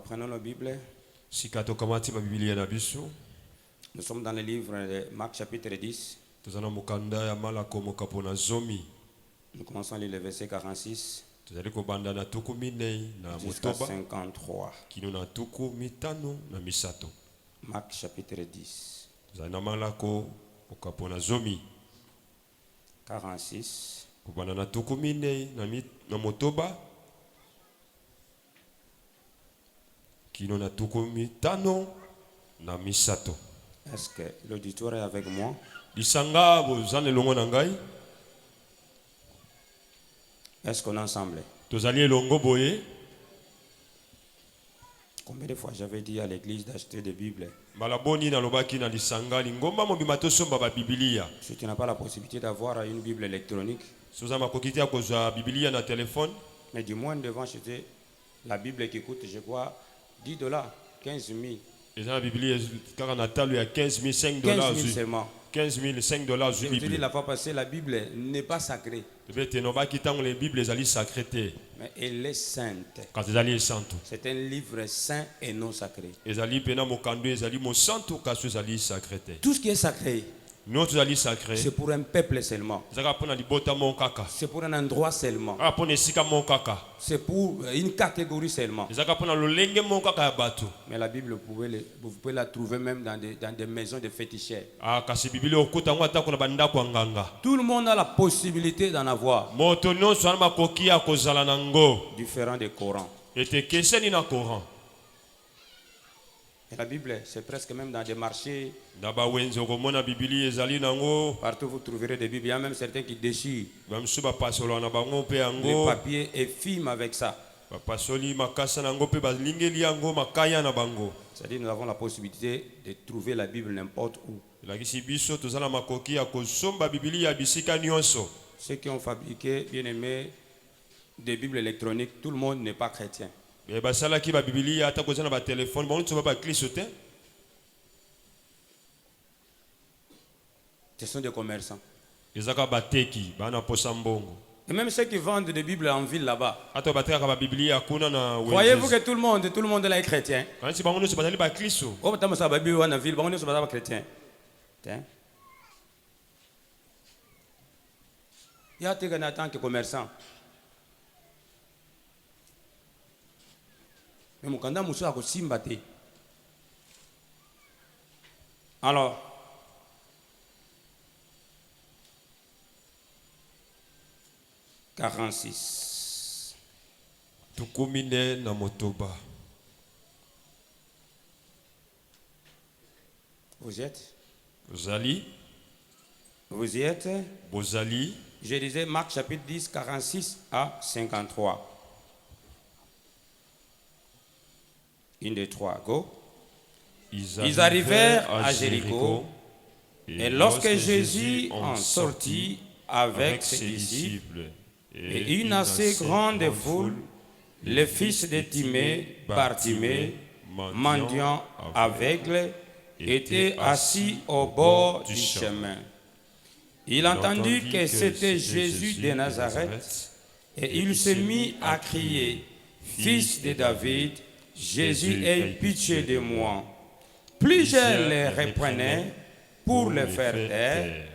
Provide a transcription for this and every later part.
prenons nos Bibles. Nous Nous sommes dans le livre de Marc chapitre 10. Nous commençons à lire le verset 46 jusqu'à 53. Marc chapitre 10. 46. Est-ce que l'auditoire est avec moi? Est-ce qu'on est ensemble? Combien de fois j'avais dit à l'église d'acheter des Bibles? Si tu n'as pas la possibilité d'avoir une Bible électronique, mais du moins devant acheter la Bible qui coûte, je crois, $10, 15 000. La Bible il y a 15 000, 5 $15 dollars. 000 seulement. 15 000, 5 dollars. Je te dis la fois passée, la Bible n'est pas sacrée. Les Bibles sacrées. Mais elle est sainte. C'est un livre saint et non sacré. Tout ce qui est sacré, c'est pour un peuple seulement. C'est pour un endroit seulement. C'est pour une catégorie seulement. Mais la Bible, vous pouvez la trouver même dans des maisons de féticheurs. Tout le monde a la possibilité d'en avoir. Différent des Corans. Et la Bible, c'est presque même dans des marchés. Partout vous trouverez des Bibles. Il y a même certains qui déchirent les papiers et filment avec ça. C'est-à-dire nous avons la possibilité de trouver la Bible n'importe où. Ceux qui ont fabriqué, bien aimé, des Bibles électroniques, tout le monde n'est pas chrétien. Ce sont des commerçants. Et même ceux qui vendent des Bibles en ville là-bas. Croyez-vous que tout le monde là est chrétien? Il y a des gens qui sont commerçants. Alors, « 46. Vous êtes? Vous y êtes? Je disais Marc chapitre 10, 46 à 53. 1, 2, 3, go. Ils arrivèrent à Jéricho, et lorsque Jésus en sortit avec ses disciples et une assez grande foule, le fils de Timée, Bartimée, mendiant aveugle, était assis au bord du chemin. Il entendit que c'était Jésus de Nazareth, et il se mit à crier, « Fils de David, Jésus, aie pitié de moi. » Plusieurs les reprenaient pour le faire taire,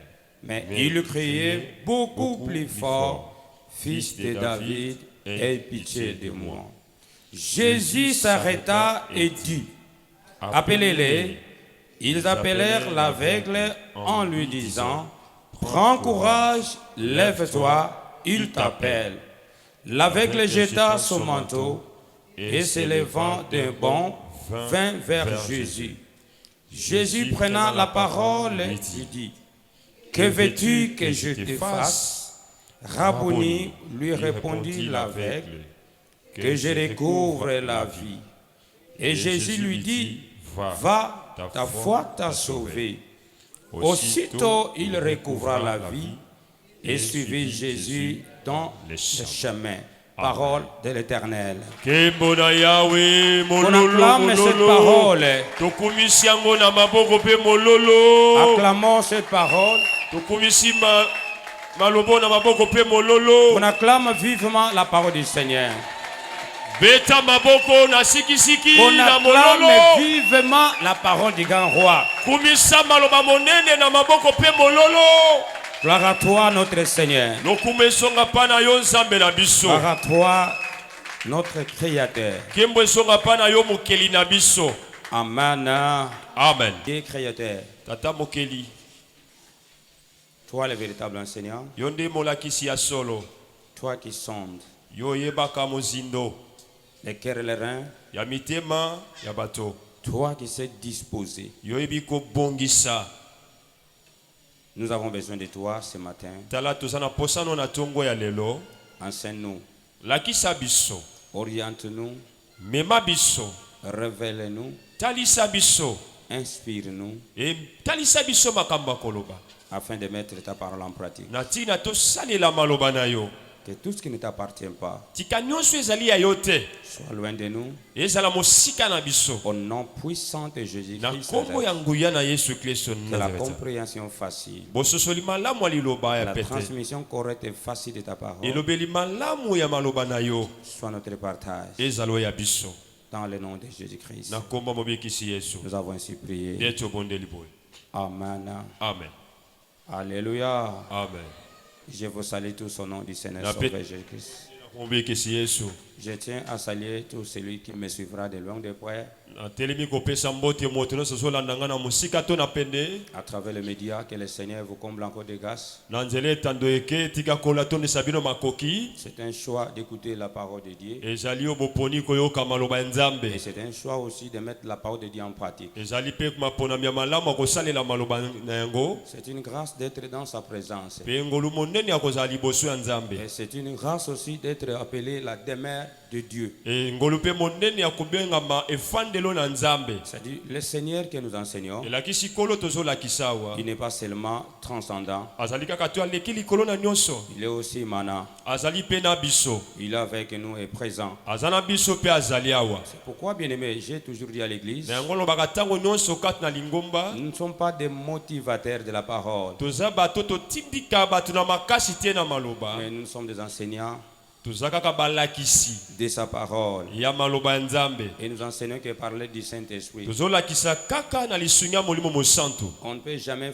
mais il criait beaucoup plus fort, « Fils de David, aie pitié de moi. » Jésus s'arrêta et dit, « Appelez-les. » Ils appelèrent l'aveugle en lui disant, « Prends courage, lève-toi, il t'appelle. » L'aveugle jeta son manteau et s'élevant d'un bond, vint vers Jésus. Jésus prenant la parole, lui dit, « Que veux-tu que je te fasse? » Rabboni, lui répondit l'aveugle, « Que je recouvre la vie. » Et Jésus lui dit, « Va, ta foi t'a sauvé. » Aussitôt il recouvra la vie et suivit Jésus dans le chemin. Parole de l'Éternel. On acclame cette parole. Acclamons cette parole. On acclame vivement la parole du Seigneur. Beta maboko na sikisiki qu'on na mololo. acclame vivement la parole du grand roi. Kumisa maloba monene na maboko pe mololo. Gloire à toi, notre Seigneur. Lokumesonga pana yo nzambe na biso. Gloire à toi, notre Créateur. Kembo songa pana yo mokeli na biso. Amen. Amen. Dieu Créateur, Tata mokeli. toi le véritable enseignant, Yonde molakisi ya solo. toi qui sondes Yo yebaka mozindo. les cœurs et les reins, Ya mitema ya bato. toi qui sais disposer. Yo yebiko bongisa. Nous avons besoin de toi ce matin. Tala tozana posano na tongo ya lelo. Enseigne-nous, Lakisa biso. oriente-nous, Mema biso. révèle-nous, Talisa biso. inspire-nous, E talisa biso makamba koloba. afin de mettre ta parole en pratique. Natina to salela maloba na yo. Que tout ce qui ne t'appartient pas Tika nyonso ezali ya yo te. soit loin de nous. Ezala mosika na biso. Au nom puissant de Na Jésus-Christ, kombo ya nguya na Yesu Kristo que la Nazareth. compréhension facile, Bososoli malamu ya liloba ya la pete. transmission correcte et facile de ta parole Elobeli malamu ya maloba na yo. soit notre partage. Ezalo ya biso. Dans le nom de Jésus-Christ, Na kombo mobikisi Yesu. nous avons ainsi prié. Yetu bondeli boy. Amen. Amen. Alléluia. Amen. Je vous salue tous au nom du Seigneur La paix. Sauveur Jésus-Christ. Na mobikisi Yesu. Je tiens à saluer tout celui qui me suivra de loin de près Na telemi kopesa mbote moto no sozolanda nga na mosika to na pende. à travers les médias. Que le Seigneur vous comble encore de grâce. Na nzela etando eke tika kola tondesa bino makoki. C'est un choix d'écouter la parole de Dieu. Ezali yo boponi koyoka maloba ya Nzambe. Et c'est un choix aussi de mettre la parole de Dieu en pratique. Ezali pe maponami ya malamu akosalela maloba na yango. C'est une grâce d'être dans sa présence. Pe ngolu monene akozala liboso ya Nzambe. Et c'est une grâce aussi d'être appelé la demeure de Dieu. E ngolu pe monene akobengama efandelo na Nzambe. C'est-à-dire le Seigneur que nous enseignons, Elakisi kolo tozolakisa awa. il n'est pas seulement transcendant, Azali kaka to aleki likolo na nyonso. il est aussi mana. Azali pe na biso. Il est avec nous et présent. Azana biso pe azali awa. C'est pourquoi, bien aimé, j'ai toujours dit à l'église, Na yango lobaka ntango nyonso kati na lingomba. nous ne sommes pas des motivateurs de la parole, Toza bato totindika bato na makasi te na maloba. mais nous sommes des enseignants Toza kaka balakisi de sa parole. ya maloba ya Nzambe. Et nous enseignons que parler du Saint-Esprit. Tozolakisa kaka na lisunya molimo mosantu. On ne peut jamais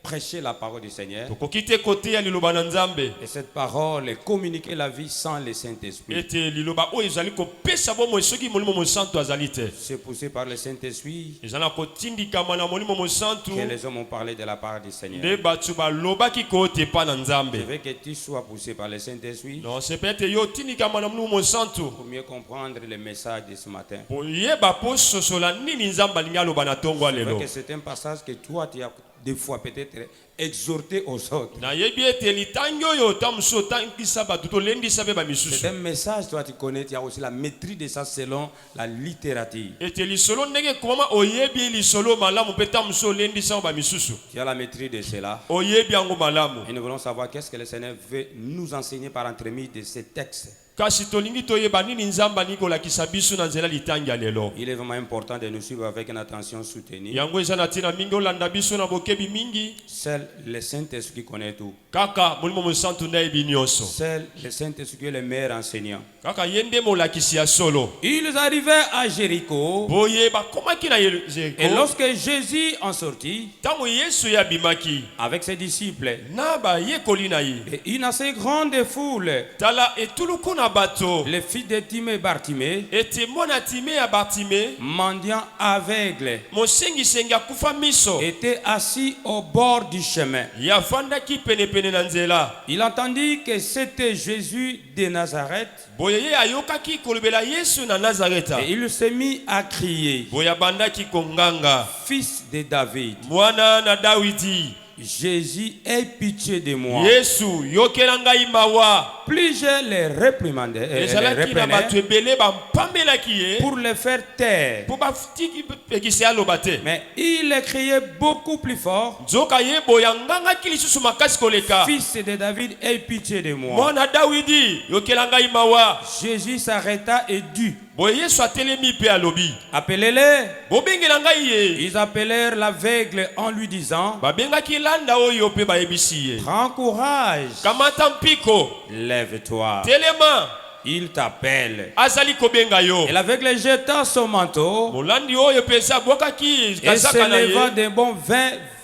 prêcher la parole du Seigneur. Tokoki te kote ya liloba na Nzambe. Et cette parole est communiquer la vie sans le Saint-Esprit. Ete liloba oyo ezali kopesa bomoi soki molimo mosantu azali te. C'est poussé par le Saint-Esprit Ezala kotindikama na molimo mosantu. que les hommes ont parlé de la part du Seigneur. Nde bato balobaki kotepa na Je Nzambe. veux que tu sois poussé par le Saint-Esprit Non, c'est peut-être yo tindikama na molimo mosantu. pour mieux comprendre le message de ce matin. Po yeba po sosola nini Nzambe alingi aloba na tongo Je veux lelo. que c'est un passage que toi tu as des fois peut-être exhorté aux autres. Na yebi ete litangi oyo tamuso otangisa bato tolendisa pe C'est bamisusu. un message, toi tu connais, tu as aussi la maîtrise de ça selon la littérature. Ete lisolo ndenge ekomama oyebi lisolo malamu mpe tamuso olendisa bamisusu. Tu as la maîtrise de cela. Oyebi yango malamu. Et nous voulons savoir qu'est-ce que le Seigneur veut nous enseigner par entremise de ces textes. Kasi tolingi toyeba nini Nzambe alingi kolakisa biso na nzela litangi ya lelo. Il est vraiment important de nous suivre avec une attention soutenue. Yango eza na ntina mingi olanda biso na bokebi mingi. Seul le Saint-Esprit connaît tout. Kaka molimo mosantu nde ayebi nyonso. Seul le Saint-Esprit est le meilleur enseignant. Kaka ye nde molakisi ya solo. Ils arrivaient à Jéricho. Boye bakomaki na Et Yeriko. lorsque Jésus en sortit Ntango Yesu ye abimaki avec ses disciples, na bayekoli na ye. et une assez grande foule, Tala etuluku na bato. les fils de Timée et Bartimée, Ete mwana Time ya Bartime. mendiants aveugles, Mosengisengi akufa miso. étaient assis au bord du chemin. Yafandaki penepene na nzela. Il entendit que c'était Jésus de Nazareth Boye ye ayokaki kolobela Yesu na Nazareta. et il se mit à crier, Boye abandaki konganga. Fils de David, Mwana na Dawidi. Jésus, aie pitié de moi. Yesu yokela ngai mawa. Plus je les réprimandais, les Ezalaki na bato reprenais ebele bampambelaki ye. pour les faire taire. Po batiki pekisi aloba te. Mais il criait beaucoup plus fort, Nzoka ye boye angangaki lisusu makasi koleka. Fils de David, aie pitié de moi. Mwana Dawidi yokela ngai mawa. Jésus s'arrêta et dit, Boye Yesu atelemi pe alobi. appelez-les. Bobengela ngai ye. Ils appelèrent l'aveugle en lui disant, Babengaki landa oyo pe bayebisi ye. prends courage, Kamata mpiko. lève-toi. Telema. il t'appelle. azali kobenga yo. Et l'aveugle jeta son manteau Molandi oyo pesa bwakaki et kazaka na s'éleva ye. d'un bond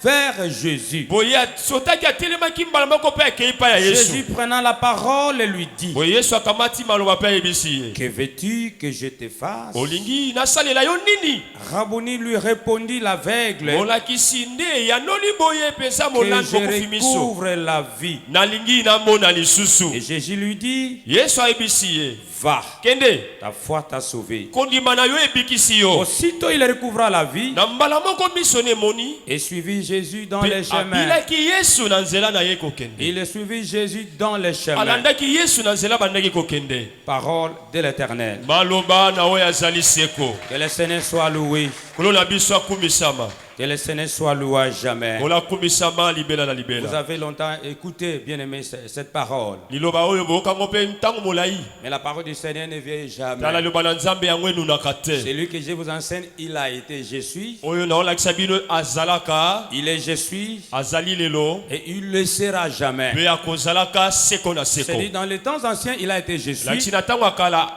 vers Jésus. Boye sotaki atelemaki mbala moko pe akei pa ya Jésus Yesu. prenant la parole lui dit: Boye Yesu akamati maloba pe ayebisi ye. Que veux-tu que je te fasse? Olingi nasalela yo nini? Rabboni lui répondit l'aveugle: Molakisi nde yanoli boye pesa que molandi je bokufi miso. recouvre la vie. Nalingi namona lisusu. Et Jésus lui dit: Yesu ayebisi ye. va, Kende. ta foi t'a sauvé. Kondima na yo ebikisi yo. Aussitôt il recouvra la vie Na mbala moko miso ne moni. et suivit Jésus dans les chemins. Abilaki Yesu na nzela na ye kokende. Il suivit Jésus dans les chemins. Alandaki Yesu na nzela bandaki kokende. Parole de l'Éternel. Maloba na oyo azali seko. Que le Seigneur soit loué. Kolo na biso akumisama. Que le Seigneur soit loué à jamais. Kola kumisama libela na Vous libela. avez longtemps écouté, bien aimé, cette parole. Liloba oyo bokango pe ntango molai. Mais la parole du Seigneur ne vieillit Tala jamais. loba na nzambe yango enunaka te. Celui que je vous enseigne, il a été je suis. Oyo na olakisa bino azalaka. Il est je suis. Azali lelo. Et il le sera jamais. Pe akozalaka seko na seko. C'est-à-dire, dans les temps anciens, il a été je suis. Lakisi na ntango akala.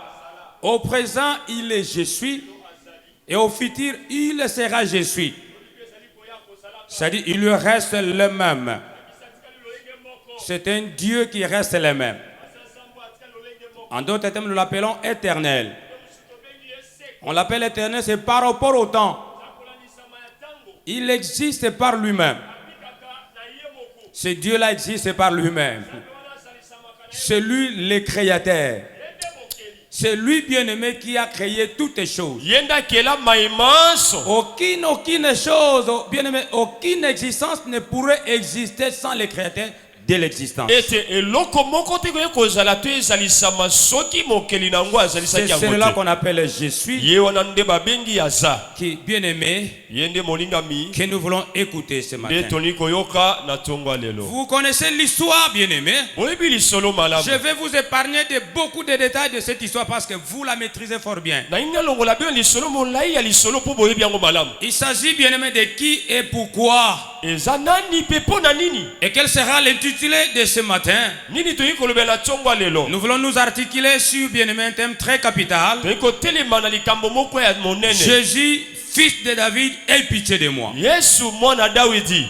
Au présent, il est je suis. Et au futur, il sera je suis. C'est-à-dire, il lui reste le même. C'est un Dieu qui reste le même. En d'autres termes, nous l'appelons éternel. On l'appelle éternel, c'est par rapport au temps. Il existe par lui-même. Ce Dieu-là existe par lui-même. C'est lui le créateur. C'est lui bien-aimé qui a créé toutes les choses. Yenda kela maimanso. Aucune chose, bien-aimé, aucune existence ne pourrait exister sans le créateur de l'existence. Ete eloko moko te koye kozala to ezalisama soki mokeli nango C'est azalisaki yango celui-là te. qu'on appelle je suis, Ye wana nde babengi aza. qui, bien-aimé, Ye nde molingami. que nous voulons écouter ce Nde matin. toni koyoka na tongo ya lelo. Vous connaissez l'histoire, bien-aimé. Boyebi lisolo malamu. Je vais vous épargner de beaucoup de détails de cette histoire parce que vous la maîtrisez fort bien. Na inga longola bino lisolo molai ya lisolo po boyebi yango malamu. Il s'agit, bien-aimé, de qui et pourquoi. Eza nani pe po na nini? Et quel sera l'intitulé de ce matin? Nini toyi kolobela na tongo ya lelo. Nous voulons nous articuler sur, bien-aimé, un thème très capital. Toyi kotelema na likambo moko ya monene. Jésus, fils de David, aie pitié de moi. Yesu mwana Dawidi.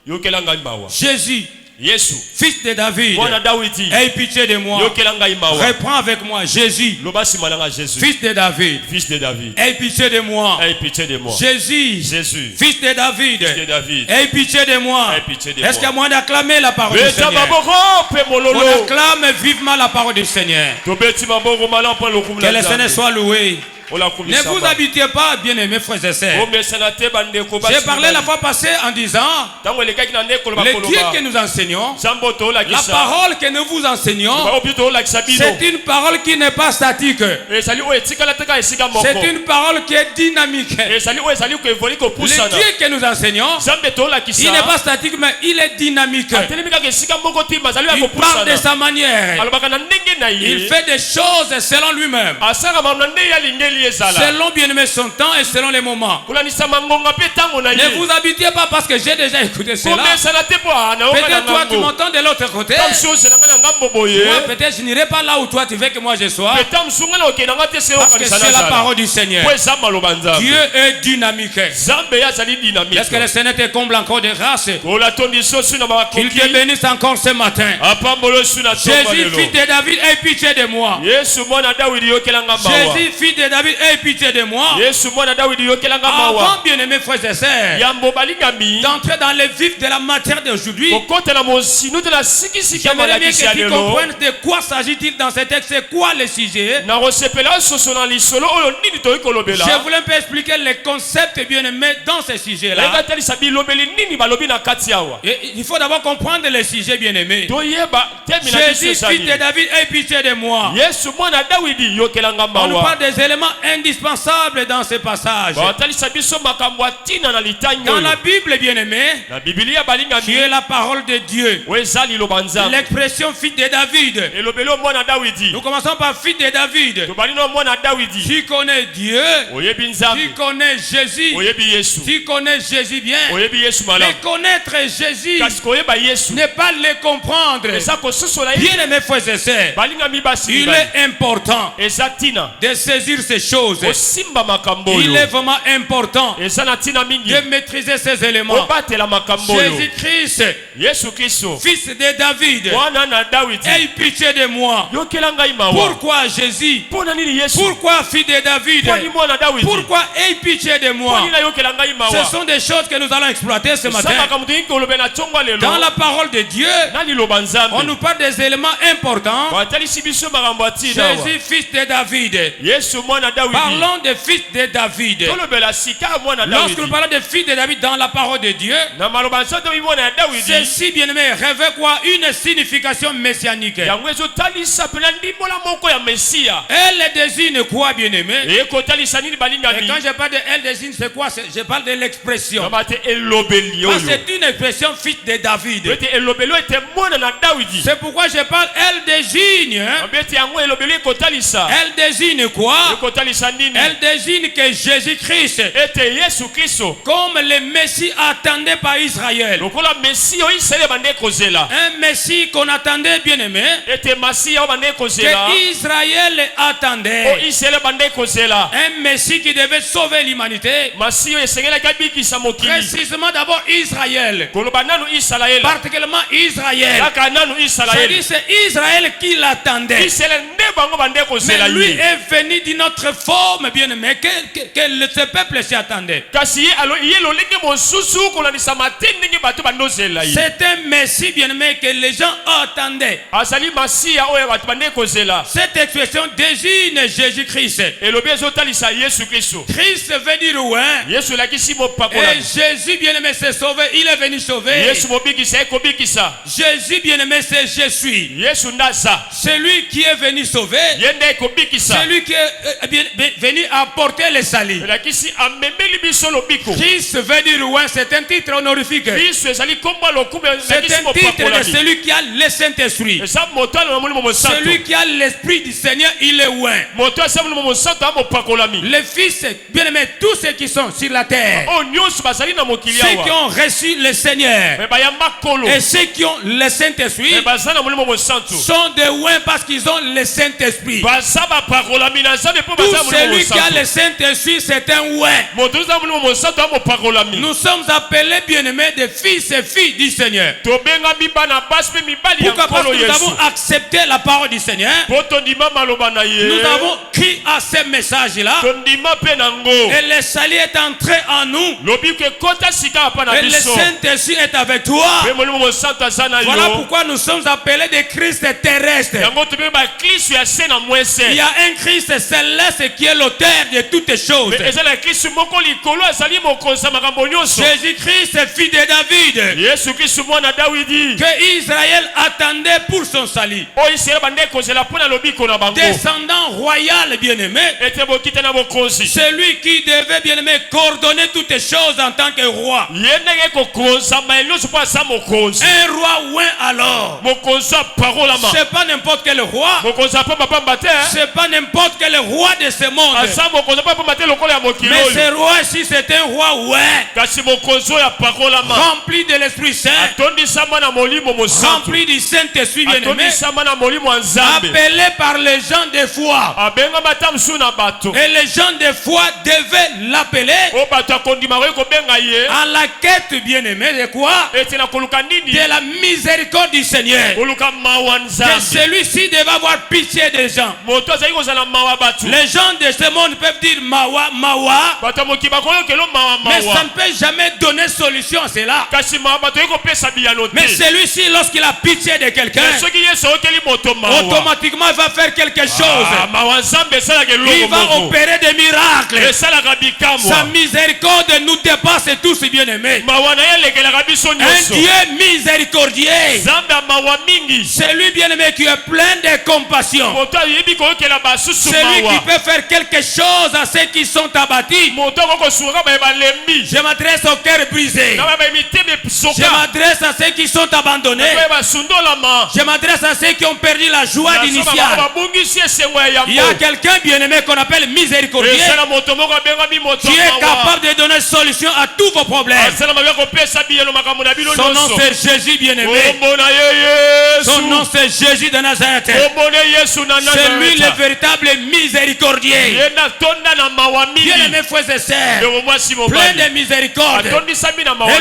Yokela ngai mawa. Jésus, Yesu fils de David, mwana Dawidi. aie pitié de moi. Yokela ngai mawa. Reprends avec moi. Jésus, Loba simalanga Jésus. fils de David, Fils de David. aie pitié de moi. Aie pitié de moi. Jésus, Jésus. fils de David, Fils de David. aie pitié de moi. Aie pitié de Est-ce qu'il y a moyen d'acclamer la parole du Beta Seigneur? maboko pe mololo. On acclame vivement la parole du Seigneur. Tobeti maboko malam pa lokumu Que na le Seigneur Nzambe. soit loué. Ola Ne kumisa vous ba. habituez pas, bien-aimés frères et sœurs. Omesana te bandeko basi. J'ai parlé la fois passée en disant, Tango lekaki na ndeko loba le Dieu que koloba. nous enseignons, Zambo to la la kisa. parole que nous vous enseignons, Ba opito la kisabino. c'est une parole qui n'est pas statique. Ezali o etikala teka esika moko. C'est une parole qui est dynamique. Ezali o ezali ko evoli ko Le pusana. Dieu que nous enseignons, Zambe to la kisa. il n'est pas statique, mais il est dynamique. Atelemika ke esika moko ti mazali ya ko Il parle de pusana. sa manière. Alobaka na ndenge na ye. Il fait des choses selon lui-même. Asaka mamna nde ya lingeli ezala. Selon bien-aimé son temps et selon les moments. Kulanisa mangonga pe tango na ye. Ne vous habituez pas parce que j'ai déjà écouté cela. Komesana te po ana o Peut-être toi tu m'entends de l'autre côté. Tam so selanga na ngambo boye. Moi peut-être je n'irai pas là où toi tu veux que moi je sois. Petam sungala okenanga te se o Parce que kanisa c'est la na parole du Seigneur. Po ezamba lobanza. Dieu est dynamique. Zambe ya zali dynamique. Est-ce que le Seigneur te comble encore de grâce? Ola tondi so suna Qu'il makoki. te bénisse encore ce matin. Apambolo suna tomba Jésus, lelo. fils de David, aie pitié de moi. Yesu mwana Dawidi yokelanga mawa. Jésus, fils de David, aie pitié de moi. Yesu mwana Dawidi yokelanga Avant, mawa. bien-aimés frères et sœurs, Yambo balingami. d'entrer dans le vif de la matière d'aujourd'hui, Kokota na mosinu te na sikisiki ya j'aimerais bien malakisi ya que tu lelo. comprennes de quoi s'agit-il dans ce texte, c'est quoi le sujet. Na kosepela soso na lisolo oyo nini toyi kolobela. Je voulais un peu expliquer les concepts bien-aimés dans ce sujet-là. Lega talisa bilobeli nini balobi na kati awa. Et il faut d'abord comprendre les sujets bien-aimés. Toyeba temi na Jésus, biso fils de sali. David, aie pitié de moi. Yesu mwana Dawidi yokelanga On nous mawa. parle des éléments indispensables dans ce passage. Dans la Bible, bien-aimée, qui est la parole de Dieu, l'expression fils de David. Nous commençons par fils de David. Tu connais Dieu, tu connais Jésus, tu connais Jésus bien. Mais connaître Jésus n'est pas le comprendre. Bien-aimés frères et sœurs, il est important de saisir ces choses. Il est vraiment important de maîtriser ces éléments. Jésus-Christ, fils de David, aie pitié de moi. Pourquoi Jésus? Pourquoi fils de David? Pourquoi aie pitié de moi? Ce sont des choses que nous allons exploiter ce matin. Dans la parole de Dieu, on nous parle des éléments importants. Jésus, fils de David. Parlons des fils de David. Lorsque nous parlons des fils de David dans la parole de Dieu, ceci, bien-aimé, revêt quoi? Une signification messianique. Elle désigne quoi, bien-aimé? Et quand je parle de elle désigne, c'est quoi? Je parle de l'expression. C'est une expression fils de David. C'est pourquoi je parle, elle désigne. Elle désigne quoi? Elle désigne que Jésus-Christ, comme le Messie attendu par Israël, un Messie qu'on attendait, bien aimé, que Israël attendait, un Messie qui devait sauver l'humanité, précisément d'abord Israël, particulièrement Israël. C'est Israël qui l'attendait. Mais lui est venu d'une autre forme, bien aimé, que ce peuple s'y attendait. C'est un Messie, bien aimé, que les gens attendaient. Cette expression désigne Jésus-Christ. Christ veut dire loin. Et Jésus, bien aimé, s'est sauvé. Il est venu sauver. Jésus, bien aimé, c'est je suis. Celui qui est venu sauver. Celui qui est venu apporter le salut. Christ veut dire loin. C'est un titre honorifique. C'est un titre de celui qui a le Saint-Esprit. Celui qui a l'Esprit du Seigneur, il est loin. Les fils, bien aimés, tous ceux qui sont sur la terre, ceux qui ont reçu le Seigneur et ceux qui ont le Saint-Esprit sont de loin parce qu'ils ont le Saint-Esprit. Tout celui qui a le Saint-Esprit, c'est un loin. Nous sommes appelés, bien aimés, des fils et filles du Seigneur. Pourquoi? Parce que nous avons accepté la parole du Seigneur. Nous avons cru à ce message-là. Et le salut est entré en nous. Et le Saint-Esprit est avec toi. Voilà pourquoi nous sommes appelés des Christ terrestres. Il y a un Christ céleste qui est l'auteur de toutes choses. Jésus-Christ, fils de David, que Israël attendait pour son salut. Descendant royal, bien-aimé, celui qui devait, bien-aimé, coordonner toutes choses en tant que roi. Un roi ouin alors. C'est pas n'importe quel roi. C'est pas n'importe quel roi de ce monde. Mais ce roi-ci, c'est un roi ouin, rempli de l'Esprit Saint, rempli du Saint-Esprit, bien-aimé, appelé par les gens de foi. Et les gens de foi devaient l'appeler à la quête, bien-aimé, de quoi? De la miséricorde du Seigneur. Que celui-ci devait avoir pitié des gens. Les gens de ce monde peuvent dire mawa, mawa, mais ça ne peut jamais donner solution à cela. Mais celui-ci, lorsqu'il a pitié de quelqu'un, automatiquement il va faire quelque chose. Il va opérer des miracles. Sa miséricorde nous dépasse tous, bien-aimés. Un Dieu miséricordieux, c'est lui, bien-aimé, qui est plein de compassion. Celui qui peut faire quelque chose à ceux qui sont abattus. Je m'adresse au cœur brisé. Je m'adresse à ceux qui sont abandonnés. Je m'adresse à ceux qui ont perdu la joie d'initiale. Il y a quelqu'un bien-aimé qu'on appelle miséricordieux, qui est capable de donner solution à tous vos problèmes. Son nom c'est Jésus bien-aimé. Son nom c'est Jésus de Nazareth. C'est lui le véritable miséricordieux. Bien-aimé frères et sœurs, plein de miséricorde. Et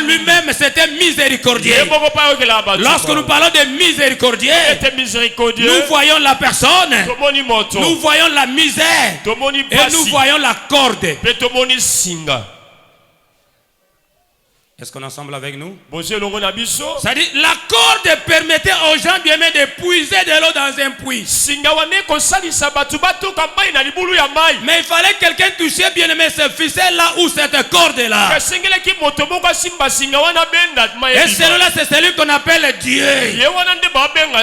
lui-même c'était miséricordieux. Lorsque nous parlons de miséricordieux, nous voyons la personne, nous voyons la misère et nous voyons la corde. Est-ce qu'on est ensemble avec nous? C'est-à-dire la corde permettait aux gens bien-aimés de puiser de l'eau dans un puits. Mais il fallait quelqu'un toucher bien-aimé ce ficelle là ou cette corde là. Et celui-là c'est celui qu'on appelle Dieu.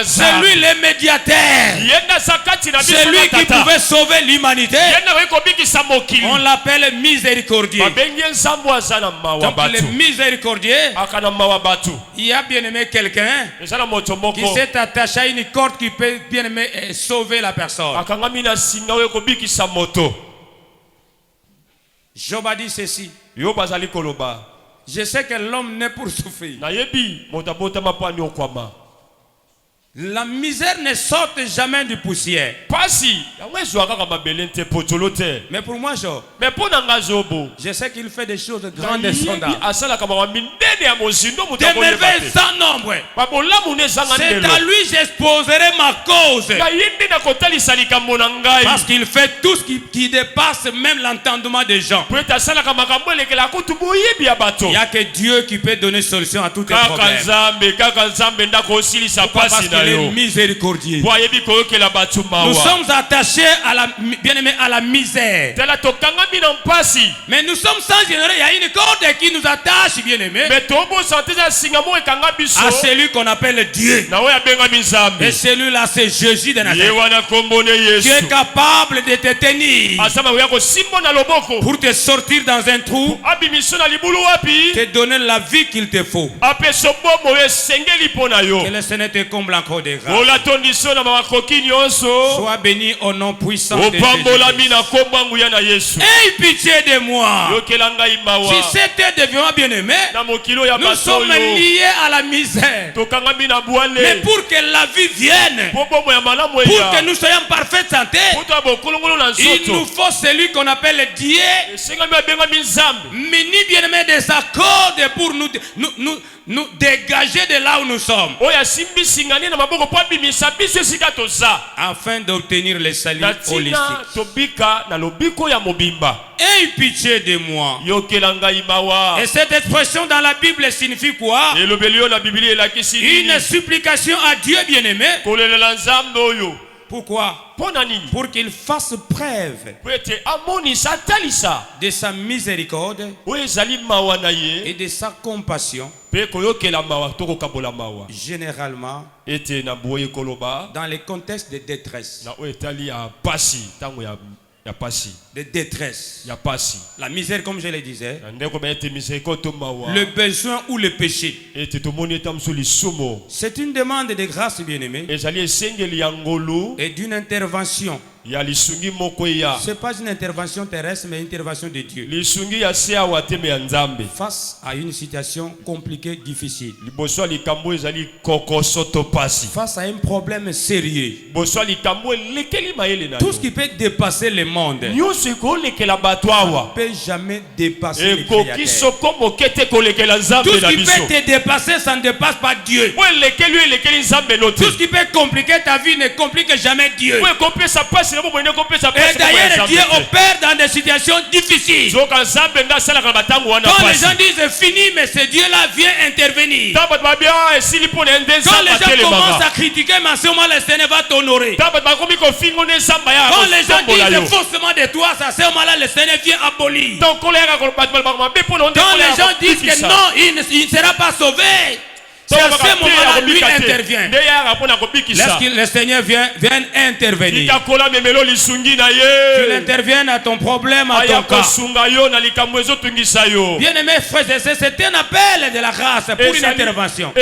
C'est lui le médiateur. C'est lui qui pouvait sauver l'humanité. On l'appelle miséricordieux. Donc le miséricordieux, il y a bien aimé quelqu'un qui s'est attaché à une corde qui peut bien aimé sauver la personne. Job a dit ceci: je sais que l'homme n'est pour souffrir. La misère ne sort jamais du poussière. Mais pour moi, Job, je sais qu'il fait des choses grandes et sondables, des merveilles sans nombre. C'est à lui j'exposerai ma cause, parce qu'il fait tout ce qui dépasse même l'entendement des gens. Il n'y a que Dieu qui peut donner solution à tous les problèmes. Parce qu'il est miséricordieux. Nous sommes attachés à la, bien aimé, à la misère. Mais nous sommes sans générer. Il y a une corde qui nous attache, bien aimé, à celui qu'on appelle Dieu. Et celui-là c'est Jésus de Nazareth, qui est capable de te tenir pour te sortir dans un trou, te donner la vie qu'il te faut. Que le Seigneur te comble encore de grâce. Sois béni au nom puissant de Jésus. Aie pitié de moi. Si c'était devenu bien-aimé, nous sommes liés à la misère. Mais pour que la vie vienne, pour que nous soyons en parfaite santé, il nous faut celui qu'on appelle Dieu, muni bien-aimé de sa corde pour nous dégager de là où nous sommes, afin d'obtenir le salut holistique. Aie pitié de moi. Et cette expression dans la Bible signifie quoi? Une supplication à Dieu bien-aimé. Pourquoi? Pour qu'il fasse preuve de sa miséricorde et de sa compassion, généralement dans les contextes de détresse. De détresse. La misère, comme je le disais, le besoin ou le péché. C'est une demande de grâce, bien-aimé, et d'une intervention. Ce n'est pas une intervention terrestre, mais une intervention de Dieu face à une situation compliquée, difficile, face à un problème sérieux. Tout ce qui peut dépasser le monde ne peut jamais dépasser le Créateur. Tout ce qui peut te dépasser, ça ne dépasse pas Dieu. Tout ce qui peut compliquer ta vie ne complique jamais Dieu. Et d'ailleurs, Dieu opère dans des situations difficiles. Quand les gens disent fini, mais ce Dieu-là vient intervenir. Quand les gens commencent à critiquer, mais à ce moment, le Seigneur va t'honorer. Quand les gens disent faussement de toi, à ce moment-là, le Seigneur vient abolir. Quand les gens disent que non, il ne sera pas sauvé, C'est à ce moment-là lui intervient. Lorsque le Seigneur vient intervenir. Qu'il intervienne à ton problème, à ton cas. Bien-aimés frères et sœurs, c'est un appel de la grâce pour une intervention.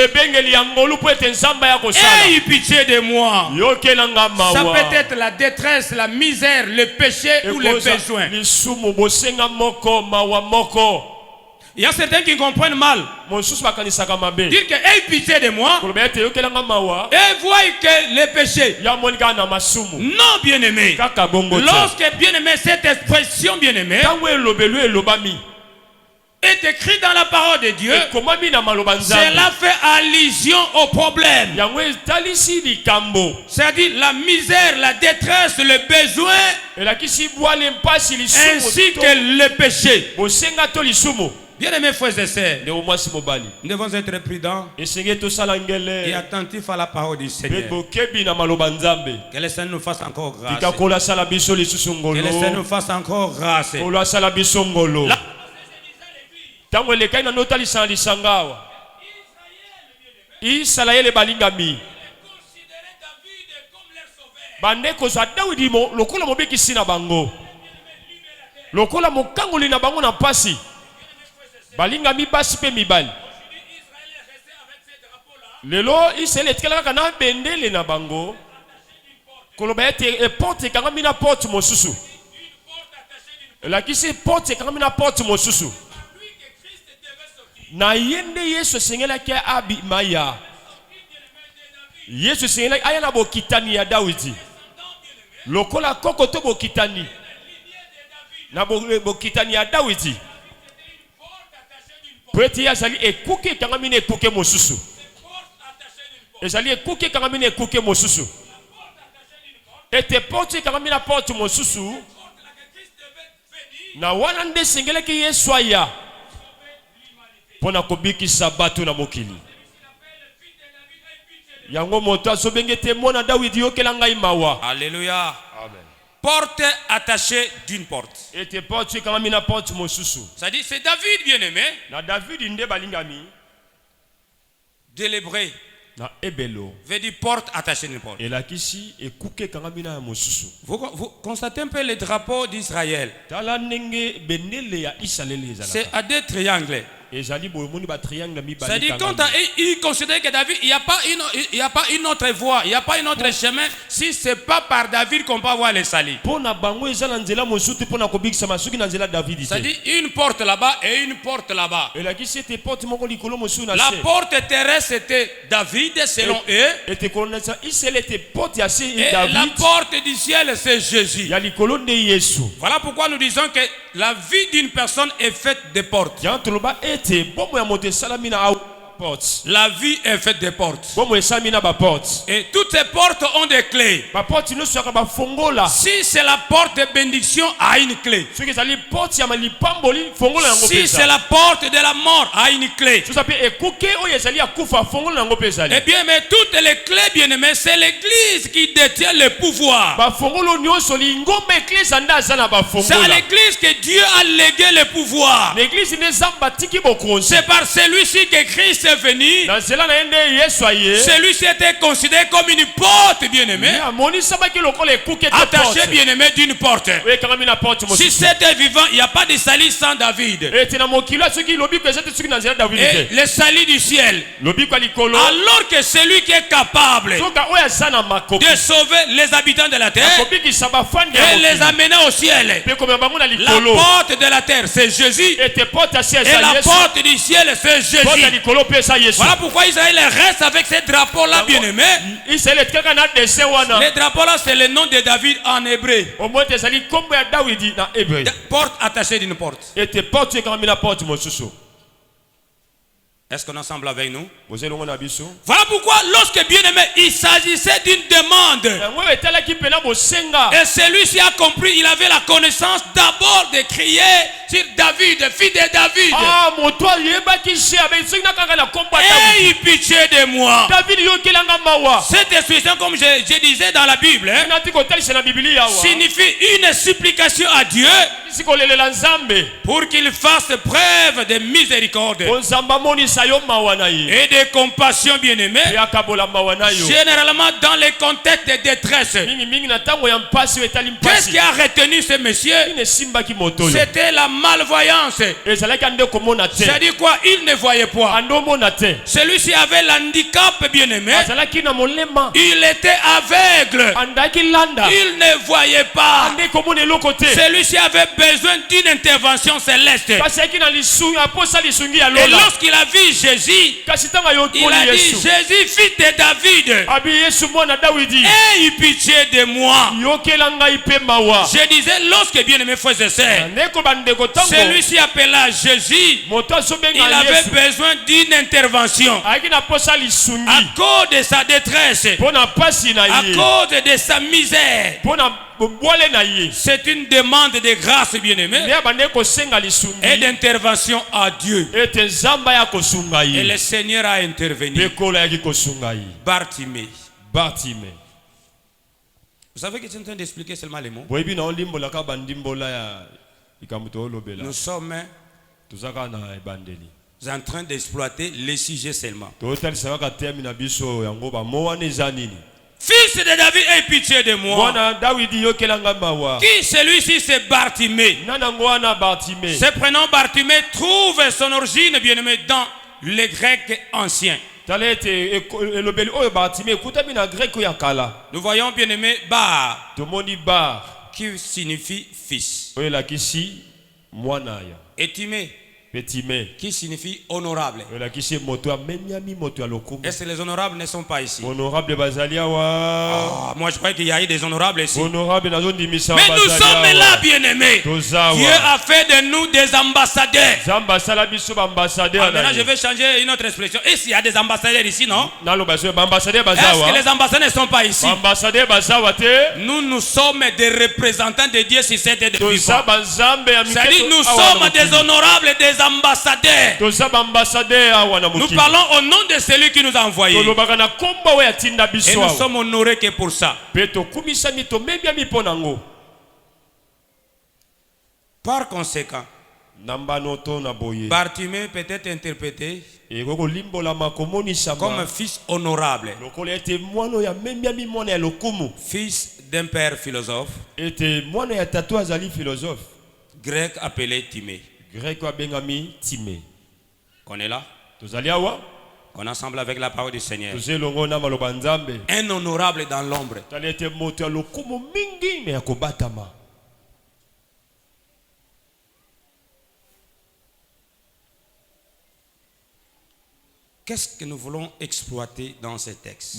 Ayez pitié de moi. Ça peut être la détresse, la misère, le péché ou le besoin. Il y a certains qui comprennent mal. Dire que ayez pitié de moi et voyez que le péché. Non, bien-aimé. Lorsque bien-aimé, cette expression bien-aimé est écrit dans la parole de Dieu, cela fait allusion au problème. C'est-à-dire la misère, la détresse, le besoin, ainsi que le péché. Bien-aimés frères et sœurs, nous devons être prudents et attentifs à la parole du Seigneur. Que le Seigneur nous fasse encore grâce. Que le Seigneur nous fasse encore grâce. Israël balingami bande kozwa Daudi mo lokola mobekisi na bango lokola mokangoli na bango na pasi balingami basi pe mibali lelo Israël etikala kana bendele na bango koloba ete porte kangami na porte mosusu la kisi porte kangami na porte mosusu na yende Yesu sengela ke abi maya Yesu sengela aya na bokitani ya Daudi lokola kokoto bokitani na bokitani ya Daudi Preti yazali ekuke kangamine ekuke mosusu ezali ekuke kangamine ekuke mosusu ete porte kangamina porte mosusu na wana nde sengela ke Yesu aya pona kobikisa bato na mokili yango moto asobengete mona Daudi yokela ngai mawa. Alléluia. Amen. Porte attachée d'une porte. Ete porte kangamina porte mosusu. Ça dit c'est David bien-aimé. Na David nde balingami de l'hébreu. Na ebelo. Veut dire porte attachée d'une porte. Et la kisi ekuke kangamina mosusu. Vous constatez un peu les drapeaux d'Israël. Tala nenge benele ya Israël ezala. C'est à deux triangles. C'est-à-dire quand il considère que David, il n'y a pas une autre voie, il n'y a pas une autre chemin, si ce n'est pas par David qu'on peut avoir le salut. C'est-à-dire une porte là-bas et une porte là-bas. La porte terrestre c'était David selon eux. Et la porte du ciel c'est Jésus. Voilà pourquoi nous disons que la vie d'une personne est faite de portes. La vie est faite de portes. Et toutes ces portes ont des clés. Si c'est la porte de bénédiction, a une clé. Si c'est la porte de la mort, a une clé. Eh bien, mais toutes les clés, bien aimés, c'est l'église qui détient le pouvoir. C'est à l'église que Dieu a légué le pouvoir. C'est par celui-ci que Christ est venu. Celui-ci était considéré comme une porte, bien-aimé. Attaché, bien-aimé, d'une porte. Si c'était vivant, il n'y a pas de salut sans David. Et le salut du ciel. Alors que celui qui est capable de sauver les habitants de la terre et les amener au ciel. La porte de la terre, c'est Jésus. Et la porte du ciel, c'est Jésus. Voilà pourquoi Israël reste avec ces drapeaux-là, bien-aimés. Les drapeaux-là, c'est le nom de David en hébreu. Porte attachée d'une porte. Est-ce qu'on est ensemble avec nous? Voilà pourquoi lorsque bien-aimé, il s'agissait d'une demande. Et celui-ci a compris, il avait la connaissance d'abord de crier sur David, fils de David. Ayez pitié de moi. Cette expression, comme je disais dans la Bible, signifie une supplication à Dieu pour qu'il fasse preuve de miséricorde. et de compassion, bien-aimé. Généralement dans les contextes de détresse. Qu'est-ce qui a retenu ce monsieur? C'était la malvoyance. C'est-à-dire quoi? Il ne voyait pas. Celui-ci avait l'handicap, bien-aimé. Il était aveugle. Il ne voyait pas. Celui-ci avait besoin d'une intervention céleste. Et lorsqu'il a vu Jésus, il a dit: Jésus, fils de David, aie pitié de moi. Je disais, lorsque bien-aimé frères et sœurs, celui-ci appela Jésus, il avait besoin d'une intervention à cause de sa détresse, à cause de sa misère. C'est une demande de grâce, bien-aimé, et d'intervention à Dieu. Et le Seigneur a intervenu. Bartimée. Vous savez que je suis en train d'expliquer seulement les mots. Nous sommes en train d'exploiter les sujets seulement. Fils de David, aie pitié de moi. Qui celui-ci? C'est Bartimée. Ce prénom Bartimée trouve son origine, bien-aimé, dans les Grecs anciens. Nous voyons, bien-aimé, Bar, qui signifie fils, et Timée, qui signifie honorable. Est-ce que les honorables ne sont pas ici? Moi je croyais qu'il y a eu des honorables ici. Mais nous sommes là, bien-aimés. Dieu a fait de nous des ambassadeurs. Maintenant je vais changer une autre expression. Est-ce qu'il y a des ambassadeurs ici, non? Est-ce que les ambassadeurs ne sont pas ici? Nous sommes des représentants de Dieu sur cette terre. C'est-à-dire nous sommes des honorables, des ambassadeurs. Nous parlons au nom de celui qui nous a envoyés. Et nous sommes honorés que pour ça. Par conséquent, Bartimée peut être interprété comme fils honorable, fils d'un père philosophe, grec appelé Timée. On est là? On est ensemble avec la parole du Seigneur. Un honorable dans l'ombre. Qu'est-ce que nous voulons exploiter dans ce texte?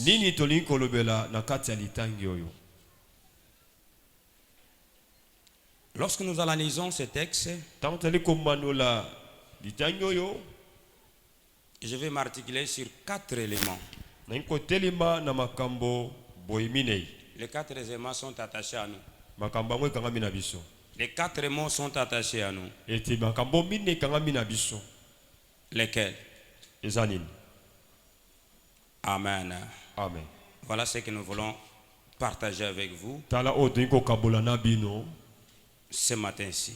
Lorsque nous analysons ce texte, je vais m'articuler sur 4 éléments. Les 4 éléments sont attachés à nous. Les 4 mots sont attachés à nous. Lesquels? Amen. Amen. Voilà ce que nous voulons partager avec vous ce matin-ci.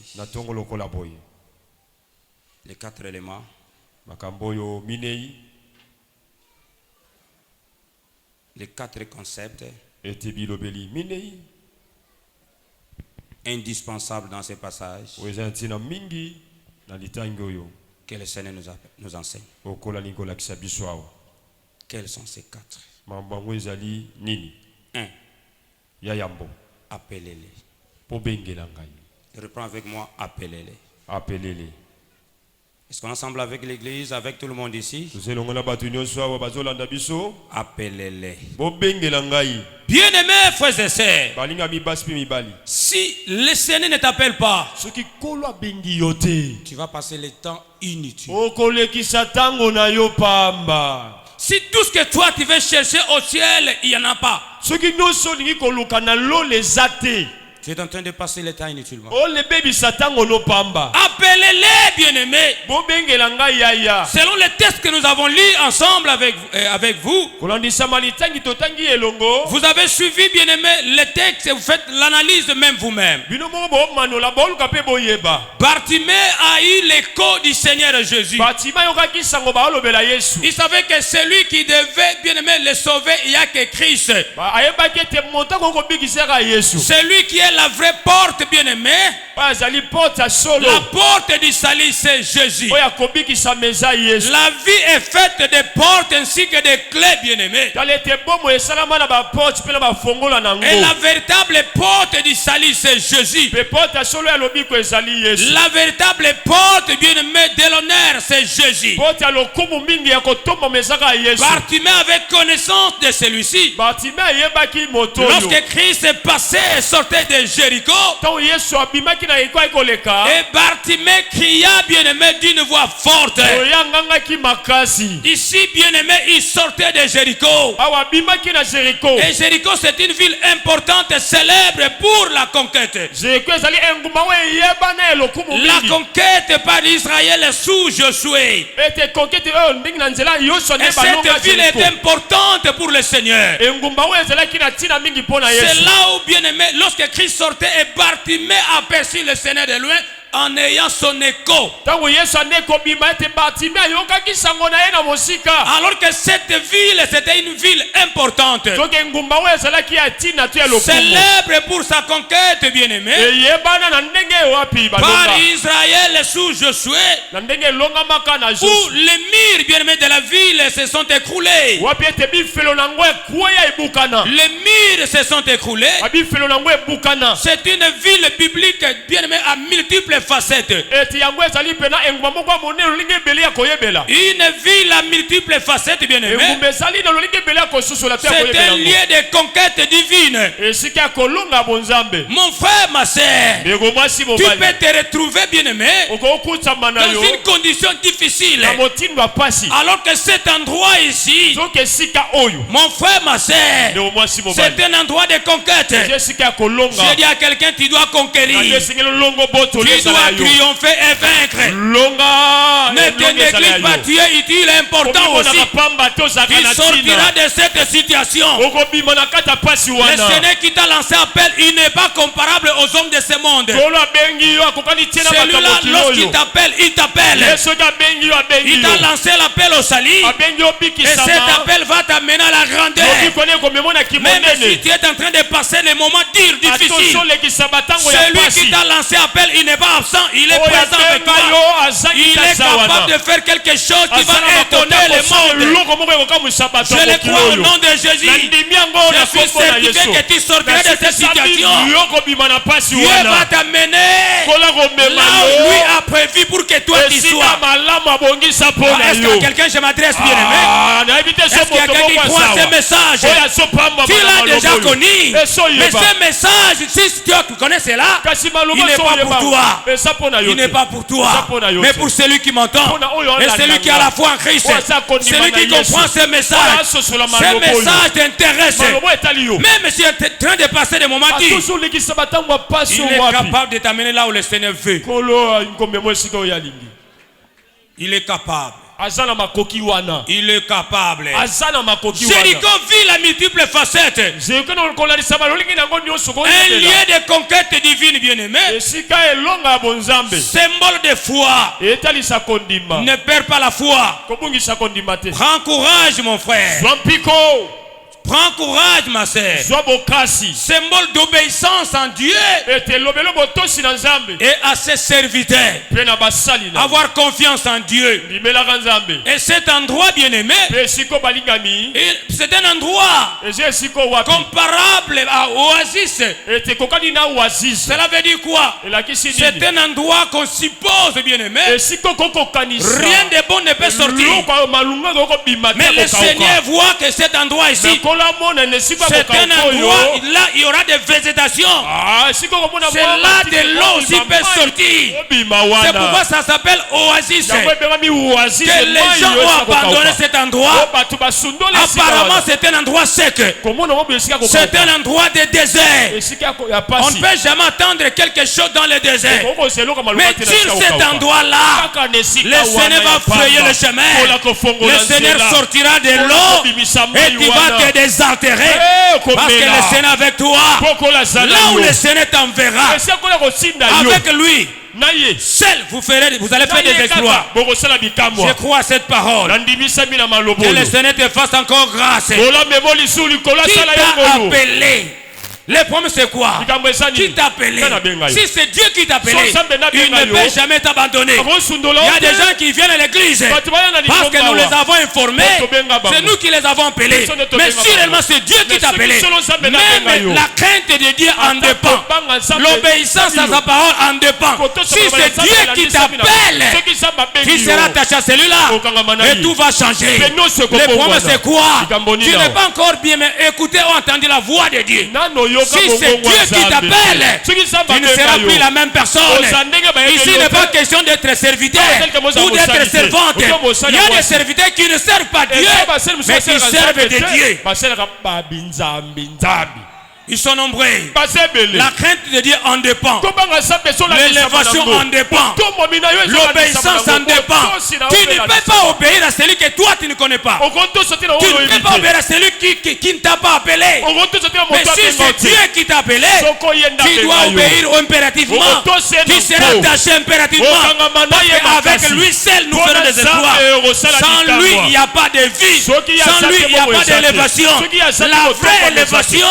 Les 4 éléments. Les 4 concepts indispensables dans ces passages que le Seigneur nous enseigne. Quels sont ces 4? 1. Appelez-les. Reprends avec moi, appelez-les. Est-ce qu'on est ensemble avec l'église, avec tout le monde ici? Appelez-les. Bien-aimés frères et sœurs, si le Seigneur ne t'appelle pas, tu vas passer le temps inutile. Si tout ce que toi tu veux chercher au ciel, il n'y en a pas, tu es en train de passer le temps inutilement. Appelez appelez, bien-aimés. Selon les textes que nous avons lus ensemble avec vous, vous avez suivi, bien-aimés, les textes et vous faites l'analyse même vous-même. Bartimée a eu l'écho du Seigneur Jésus. Il savait que celui qui devait, bien-aimé, le sauver, il n'y a que Christ. Celui qui est la vraie porte, bien-aimé, la porte du salut, c'est Jésus. La vie est faite de portes ainsi que de clés, bien-aimés. Et la véritable porte du salut, c'est Jésus. La véritable porte, bien-aimé, de l'honneur, c'est Jésus. Bartimée avait connaissance de celui-ci. Lorsque Christ est passé et sortait de Jéricho, et Bartimée cria, bien-aimé, d'une voix forte. Ici, bien-aimé, il sortait de Jéricho. Et Jéricho, c'est une ville importante et célèbre pour la conquête. La conquête par Israël sous Josué. Et cette ville est importante pour le Seigneur. C'est là où, bien-aimé, lorsque Christ sortait et Bartimée aperçut le Seigneur de loin, en ayant son écho. Alors que cette ville, c'était une ville importante, célèbre pour sa conquête, bien-aimé, par Israël sous Josué, où les murs, bien-aimé, de la ville se sont écroulés. Les murs se sont écroulés. C'est une ville biblique, bien-aimé, à multiples facettes. Une ville à multiples facettes, bien-aimé. C'est un lieu de conquête divine. Mon frère, ma sœur, tu peux te retrouver, bien-aimé, dans une condition difficile. Alors que cet endroit ici, mon frère, ma sœur, c'est un endroit de conquête. Je dis à quelqu'un, tu dois conquérir. Tu dois triompher et vaincre. Ne te néglige pas, tu es utile et important aussi. Tu sortiras de cette situation. Le Seigneur qui t'a lancé appel, il n'est pas comparable aux hommes de ce monde. Celui-là, lorsqu'il t'appelle, il t'appelle. Il t'a lancé l'appel au salut. Et cet appel va t'amener à la grandeur. Même si tu es en train de passer les moments durs, difficiles, celui qui t'a lancé appel, il n'est pas absent, il est présent avec toi. Il est capable de faire quelque chose qui va étonner le monde. Je le crois au nom de Jésus. Je suis certifié que tu sortiras de cette situation. Dieu va t'amener là où lui a prévu pour que toi tu sois. Est-ce que quelqu'un, je m'adresse, bien aimé? Est-ce qu'il y a quelqu'un qui croit ce message? Tu l'as déjà connu. Mais ce message, si tu connais cela, il n'est pas pour toi. Il n'est pas pour toi, mais pour celui qui m'entend, et celui qui a la foi en Christ, celui qui comprend ce message. Ce message t'intéresse. Même si tu es en train de passer des moments durs, il est capable de t'amener là où le Seigneur veut. Il est capable. Il est capable. Jéricho vit la multiple facette. Un lieu de conquête divine, bien-aimé. Symbole de foi. Ne perds pas la foi. Prends courage, mon frère. Prends courage, ma sœur. Symbole d'obéissance en Dieu et à ses serviteurs. Avoir confiance en Dieu. Et cet endroit, bien-aimé, c'est un endroit comparable à Oasis. Cela veut dire quoi? C'est un endroit qu'on suppose, bien-aimé, rien de bon ne peut sortir. Mais le Seigneur voit que cet endroit ici, C'est un endroit, là il y aura des végétations. C'est là de l'eau aussi peut sortir. C'est pourquoi ça s'appelle oasis. Que les gens ont abandonné cet endroit. Apparemment c'est un endroit sec. C'est un endroit de désert. On ne peut jamais attendre quelque chose dans le désert. Mais sur cet endroit-là, le Seigneur va frayer le chemin. Le Seigneur sortira de l'eau et tu vas te désaltérer. Parce que le Seigneur est avec toi. Là où le Seigneur t'enverra, avec lui, seul vous allez faire des exploits. Je crois à cette parole. Que le Seigneur te fasse encore grâce. Qui t'a appelé? Le problème c'est quoi? Qui t'a appelé? Si c'est Dieu qui t'a appelé, il ne peut jamais t'abandonner. Il y a des gens qui viennent à l'église parce que nous les avons informés. C'est nous qui les avons appelés. Mais si réellement c'est Dieu qui t'a appelé, même la crainte de Dieu en dépend. L'obéissance à sa parole en dépend. Si c'est Dieu qui t'appelle, tu seras attaché à celui-là et tout va changer. Le problème c'est quoi? Tu n'es pas encore bien écouté ou entendu la voix de Dieu. Si c'est Dieu qui t'appelle, tu ne seras plus la même personne. Ici, il n'est pas question d'être serviteur ou d'être servante. Il y a des serviteurs qui ne servent pas Dieu, mais qui servent de Dieu. Ils sont nombreux. La crainte de Dieu en dépend. L'élévation en dépend. L'obéissance en dépend. Tu ne peux pas obéir à celui que toi tu ne connais pas. Tu ne peux pas obéir à celui qui ne t'a pas appelé. Mais si c'est Dieu qui t'a appelé, tu dois obéir impérativement. Tu seras attaché impérativement. Parce qu'avec lui seul nous ferons des exploits. Sans lui il n'y a pas de vie. Sans lui il n'y a pas d'élévation. La vraie élévation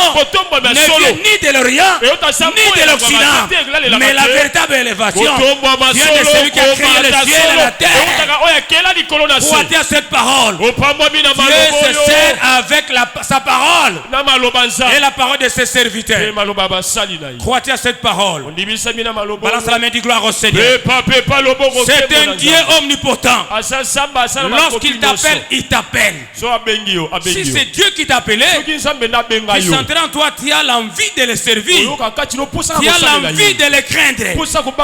ne vient ni de l'Orient ni de l'Occident, mais la véritable élévation vient de celui qui a créé le ciel et la terre. Croyez à cette parole. Dieu se sert avec sa parole et la parole de ses serviteurs. Croyez à cette parole. Balance la main du gloire au Seigneur. C'est un Dieu omnipotent. Lorsqu'il t'appelle, il t'appelle. Si c'est Dieu qui t'a appelé, tu sentiras en toi, tu as l'envie de le servir, tu as l'envie de le craindre,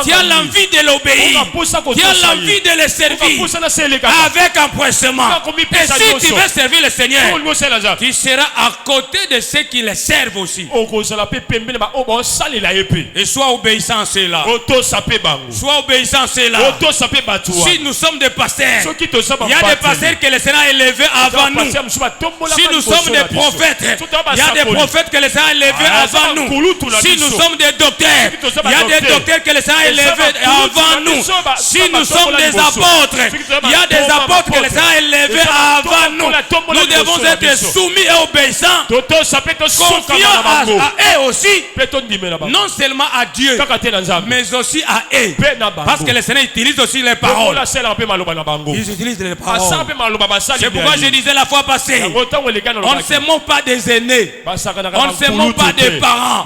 tu as l'envie de l'obéir, tu as l'envie de le servir avec empressement. Et si tu veux servir le Seigneur, tu seras à côté de ceux qui le servent aussi. Et sois obéissant à ceux-là. Sois obéissant à ceux-là. Si nous sommes des pasteurs, il y a des pasteurs que le Seigneur a élevés avant nous. Si nous sommes des prophètes, il y a des prophètes que le Seigneur a élevés avant nous. Si nous sommes des docteurs, il y a des docteurs que le Seigneur a élevés avant nous. Si nous sommes des apôtres, il y a des apôtres que le Seigneur a élevés avant nous. Nous devons être soumis et obéissants, confiants à eux aussi, non seulement à Dieu, mais aussi à eux. Parce que le Seigneur utilise aussi les paroles. Ils utilisent les paroles. C'est pourquoi je disais la fois passée, on ne se moque pas des aînés, on ne se moque pas des parents.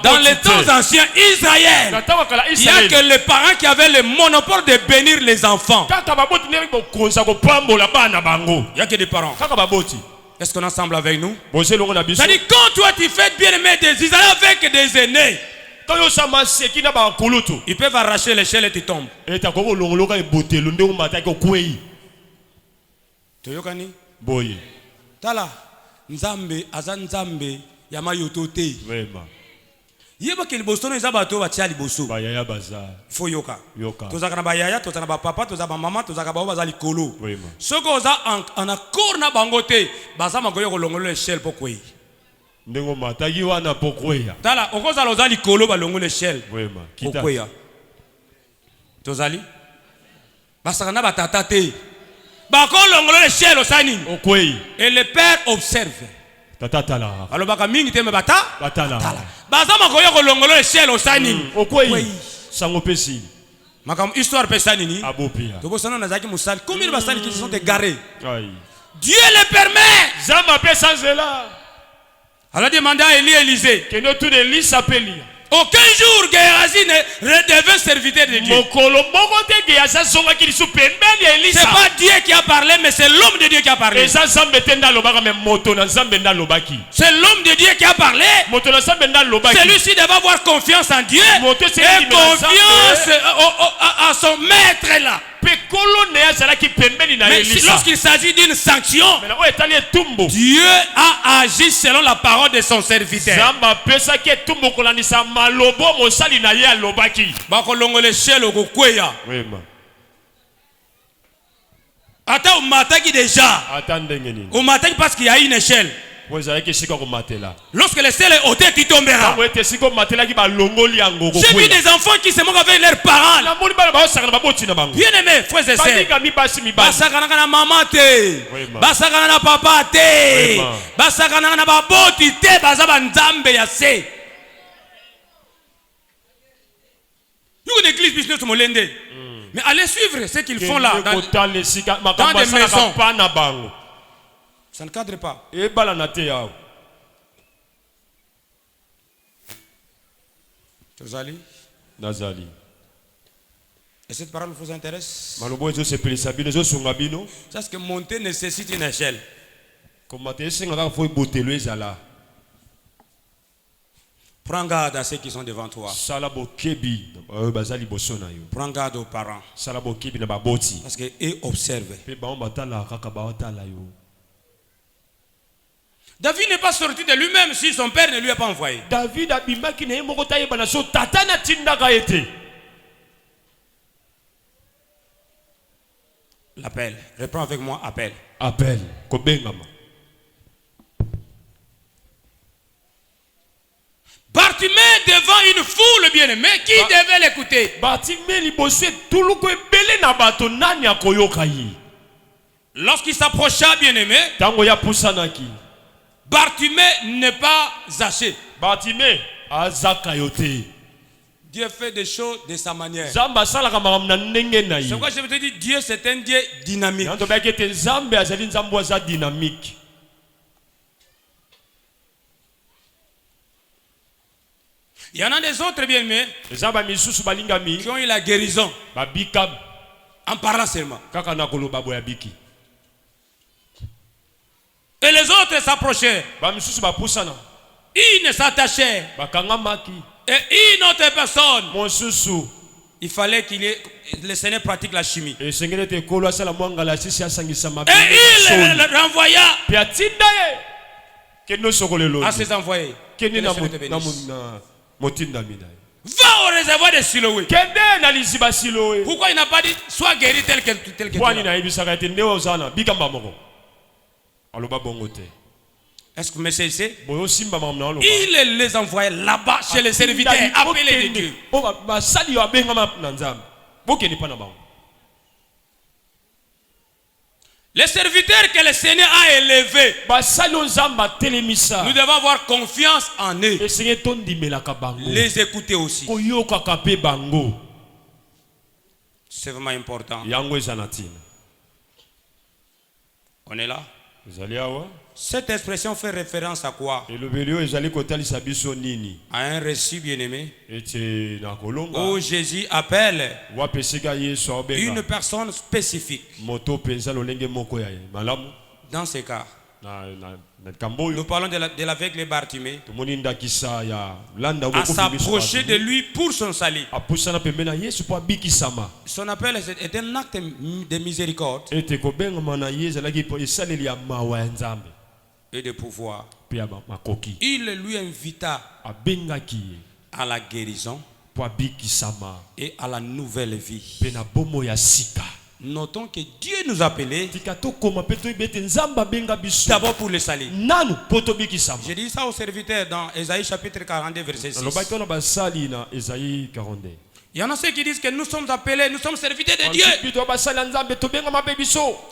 Dans les temps anciens, Israël, il n'y a que les parents qui avaient le monopole de bénir les enfants. Il n'y a que des parents. Est-ce qu'on est ensemble avec nous? C'est-à-dire quand toi tu fais bien aimer des Israéliens avec des aînés, ils peuvent arracher l'échelle et tu tombes. Toyokani? Boye. Tala, Nzambe, Azan Nzambe, Yama Yotote. Yeba ke liboso no bato ba tia liboso. Bayaya baza. Fo yoka. Yoka. Tozaka na bayaya, tozaka na papa, tozaka ba mama, tozaka ba baza likolo. Soko oza en accord na bangote, baza magoyo ko longolo l'échelle pokwe. Ndengo matagi wana pokweya. Tala, okoza loza likolo ba longolo l'échelle. Wema. Pokweya. Tozali. Basaka na batata te. Ba ko longolo l'échelle osani. Okwei. Et le père observe. Tatatala. Alors baka mingi te me bata. Batala. Baza makoyo ko longolo l'échelle osani. Okwei. Sango pesi. Makam histoire pesani ni. Abopia. Tobo sana na zaki musali. Combien de basali qui se sont égarés? Aïe. Dieu le permet. Zama pesa zela. Alors demandez à Élie Élisée. Que nous tout Élie s'appelle. Aucun jour Géasi ne redevint serviteur de Dieu. C'est pas Dieu qui a parlé, mais c'est l'homme de Dieu qui a parlé. C'est l'homme de Dieu qui a parlé. Celui-ci devait avoir confiance en Dieu et confiance à son maître là. Mais lorsqu'il s'agit d'une sanction, Dieu a agi selon la parole de son serviteur. Attends, on m'attaque déjà. On m'attaque parce qu'il y a une échelle. Lorsque le ciel est ôté, tu tomberas. J'ai vu des enfants qui se moquent avec leurs parents. Bien aimé, frères et sœurs. Basakana maman te. Basakana papa te. Basakana baboti te. Basaba nzambe ya se. You une église business molende. Mais allez suivre ce qu'ils font là dans des maisons. Ça ne cadre pas. Nazali. Et cette parole vous intéresse? Parce que monter nécessite une échelle. Prends garde à ceux qui sont devant toi. Prends garde aux parents. Parce qu'ils observent. David n'est pas sorti de lui-même si son père ne lui a pas envoyé. L'appel. Reprends avec moi, appel. Appel. Bartimée devant une foule bien-aimée qui devait l'écouter. Lorsqu'il s'approcha bien-aimé, Bartimée n'est pas zaché. Dieu fait des choses de sa manière. C'est pourquoi je veux te dire, Dieu c'est un Dieu dynamique. Il y en a des autres bien-aimés qui ont eu la guérison en parlant seulement. Et les autres s'approchaient. Ils ne s'attachaient. Et une autre personne, il fallait qu'il ait, le Seigneur pratique la chimie. Et il le renvoya à ses envoyés. Va au réservoir de Siloé. Pourquoi il n'a pas dit sois guéri tel que tu est-ce que vous me saisissez? Il les envoyait là-bas chez les serviteurs appelés de Dieu. Les serviteurs que le Seigneur a élevés, nous devons avoir confiance en eux. Les écouter aussi. C'est vraiment important. On est là? Cette expression fait référence à quoi? À un récit bien-aimé où Jésus appelle une personne spécifique. Dans ce cas, nous parlons de l'aveugle Bartimée à s'approcher de lui pour son salut. Son appel est un acte de miséricorde et de pouvoir. Il lui invita à la guérison et à la nouvelle vie. Notons que Dieu nous a appelés d'abord pour le salut. J'ai dit ça aux serviteurs dans Ésaïe chapitre 42 verset 6. Il y en a ceux qui disent que nous sommes appelés, nous sommes serviteurs de Dieu.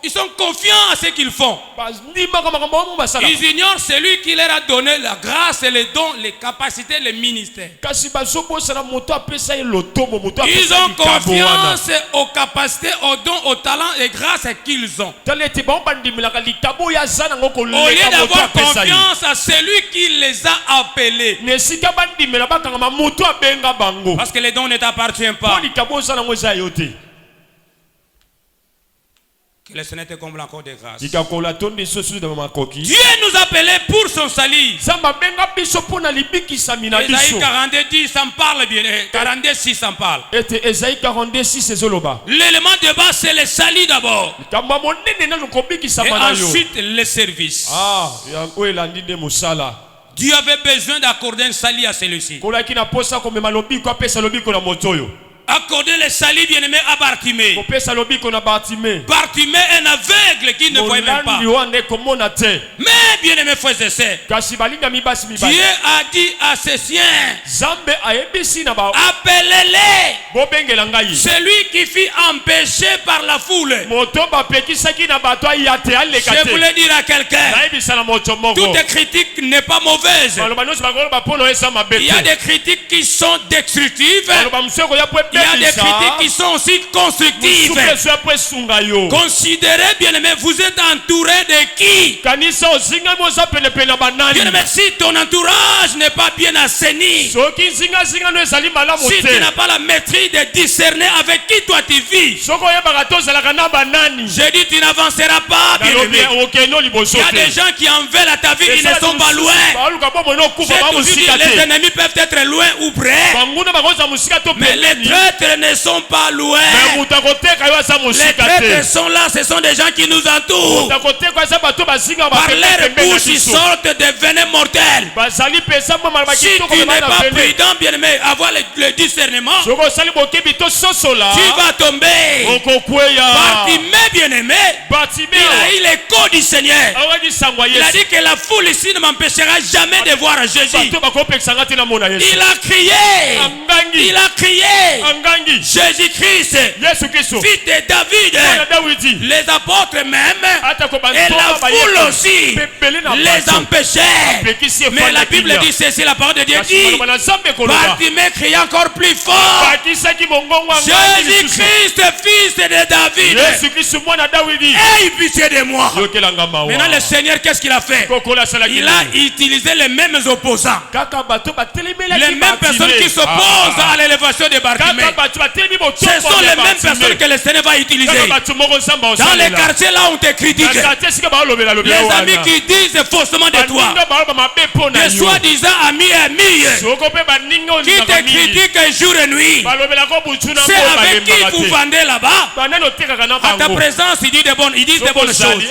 Ils sont confiants à ce qu'ils font. Ils ignorent celui qui leur a donné la grâce et les dons, les capacités, les ministères. Ils ont confiance aux capacités, aux dons, aux talents et grâces qu'ils ont. Au lieu d'avoir confiance à celui qui les a appelés. Parce que les dons ne t'appartiennent pas. Que le Seigneur te comble encore de grâce. Dieu nous appelait pour son salut. Ésaïe 42 dit, ça me parle bien. 42 6 ça me parle. L'élément de base c'est le salut d'abord. Et ensuite le service. Dieu avait besoin d'accorder un salut à celui-ci. Accorder le salut bien-aimé à Bartimée. Bartimée est un aveugle qui ne voyait même pas. Mais bien-aimé frères et sœurs, Dieu a dit à ses siens, appelez-les. Celui qui fut empêché par la foule. Je voulais dire à quelqu'un, toute critique n'est pas mauvaise. Il y a des critiques qui sont destructives. Il y a des critiques qui sont aussi constructives. Considérez bien aimé, vous êtes entouré de qui? Bien aimé, si ton entourage n'est pas bien assaini, si tu n'as pas la maîtrise de discerner avec qui toi tu vis, j'ai dit tu n'avanceras pas, bien aimé. Il y a des gens qui en veulent à ta vie, ils ne sont pas loin. J'ai toujours dit les ennemis peuvent être loin ou près, mais les traîtres ne sont pas loin. Les traîtres sont là, ce sont des gens qui nous entourent. Par leur bouche, ils sortent des venin mortels. Si tu n'es pas prudent, bien aimé, avoir le discernement, tu vas tomber. Bartimée, bien aimé, il a eu l'écho du Seigneur. Il a dit que la foule ici ne m'empêchera jamais de voir Jésus. Il a crié. Il a crié. Jésus-Christ, fils de David. Les apôtres même et la foule aussi les empêchaient. Mais la Bible dit ceci, la parole de Dieu dit, Bartimée crie encore plus fort, Jésus-Christ, fils de David, aie pitié de moi. Maintenant le Seigneur, qu'est-ce qu'il a fait? Il a utilisé les mêmes opposants, les mêmes personnes qui s'opposent à l'élévation de Bartimée. Ce sont les mêmes personnes que le Seigneur va utiliser. Dans les quartiers là on te critique, les amis qui disent faussement de toi, les soi-disant amis et amis qui te critiquent jour et nuit, c'est avec qui vous vendez là-bas. À ta présence ils disent de bonnes choses.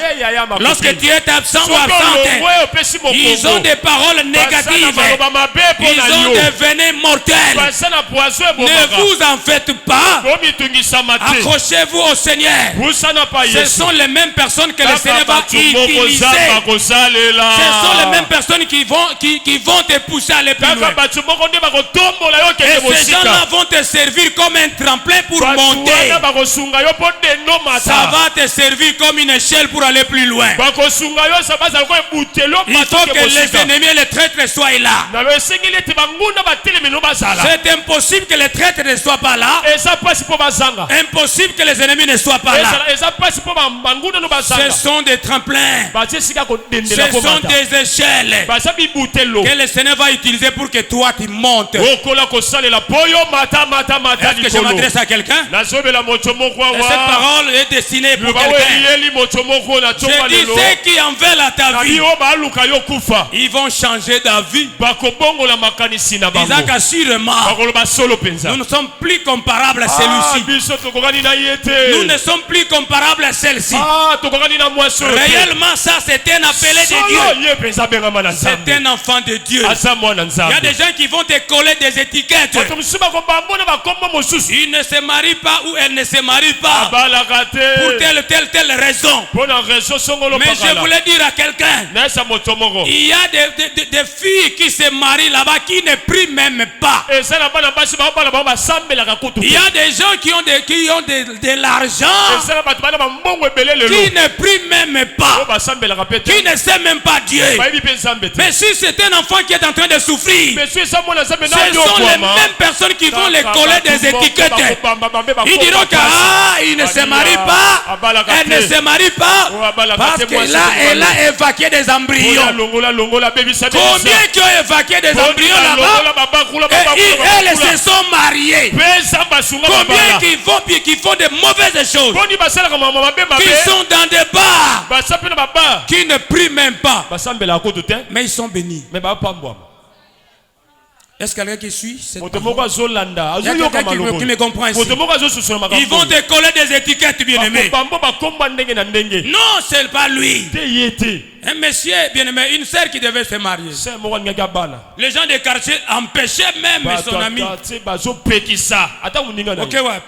Lorsque tu es absent ou absente, ils ont des paroles négatives, ils ont des venins mortels. Ne vous en faites pas. Accrochez-vous au Seigneur. Ce sont les mêmes personnes que le Seigneur va utiliser. Ce sont les mêmes personnes qui vont te pousser à aller plus loin. Et ces gens-là vont te servir comme un tremplin pour monter. Ça va te servir comme une échelle pour aller plus loin. Il faut que les ennemis et les traîtres soient là. C'est impossible que les traîtres ne soient pas là. Impossible que les ennemis ne soient pas là. Ce sont des tremplins. Ce sont des échelles que le Seigneur va utiliser pour que toi tu montes. Est-ce que je m'adresse à quelqu'un? Cette parole est destinée pour quelqu'un. Je dis ceux qui en veulent à ta vie, ils vont changer d'avis. Isaac assurément, nous ne sommes plus comparables à celui-ci. Nous ne sommes plus comparables à celle-ci. Réellement ça c'est un appelé de Dieu. C'est un enfant de Dieu. Il y a des gens qui vont te coller des étiquettes. Il ne se marie pas ou elle ne se marie pas pour telle raison. Mais je voulais dire à quelqu'un, il y a des filles qui se marient là-bas qui ne prient même pas. Il y a des gens qui ont de l'argent, qui ne prient même pas, qui ne sait même pas Dieu. Mais si c'est un enfant qui est en train de souffrir, ce sont les mêmes personnes qui vont les coller des étiquettes. Ils diront qu'il ne se marie pas, elle ne se marie pas, parce que là, elle a évacué des embryons. Combien qui ont évacué des embryons là-bas et elles se sont mariées? Combien qui font de mauvaises choses, qui sont dans des bars, qui ne prient même pas, mais ils sont bénis. Est-ce quelqu'un qui suit cette parole? Il y a quelqu'un qui me comprend ici. Ils vont décoller des étiquettes, bien-aimés. Non, c'est pas lui. Un monsieur, bien-aimé, une sœur qui devait se marier. Les gens des quartiers empêchaient même son ami. Ok, ouais.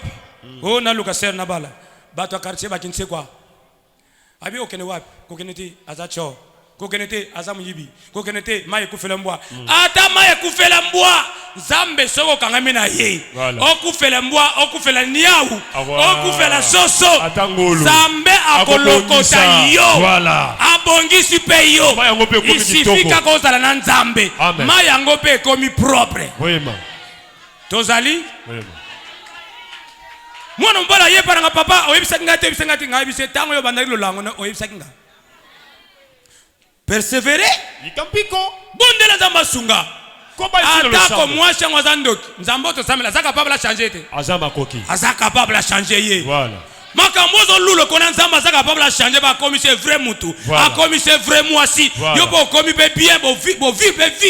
Oh, na luka sœur nabala. Bato quartier ba kinse quoi? Abi okene wap, kokenete azacho. Kokenete azamuyibi. Kokenete maye kufela mbwa. Ata maye kufela mbwa. Zambe soko kangami na ye. Okufela mbwa, okufela niau. Okufela soso. Zambe akolokota yo. Abongisi pe yo. Isifika kozala na nzambe. Maye ngope komi propre. Tozali? Mwana mbala ye paranga papa oyebisa ngate ebisa ngati ngabise tango yo bandari lo lango na oyebisa kinga. Persévérer. Bondela za masunga. Atako mwasha ngwazandoki. Nzambo to samela za capable à changer te. Aza capable à changer ye. Voilà. Makambozo lulo kona nzamba za capable à changer ba komi c'est vrai mutu. A komi c'est vrai mwasi. Yo po komi be bien bo vie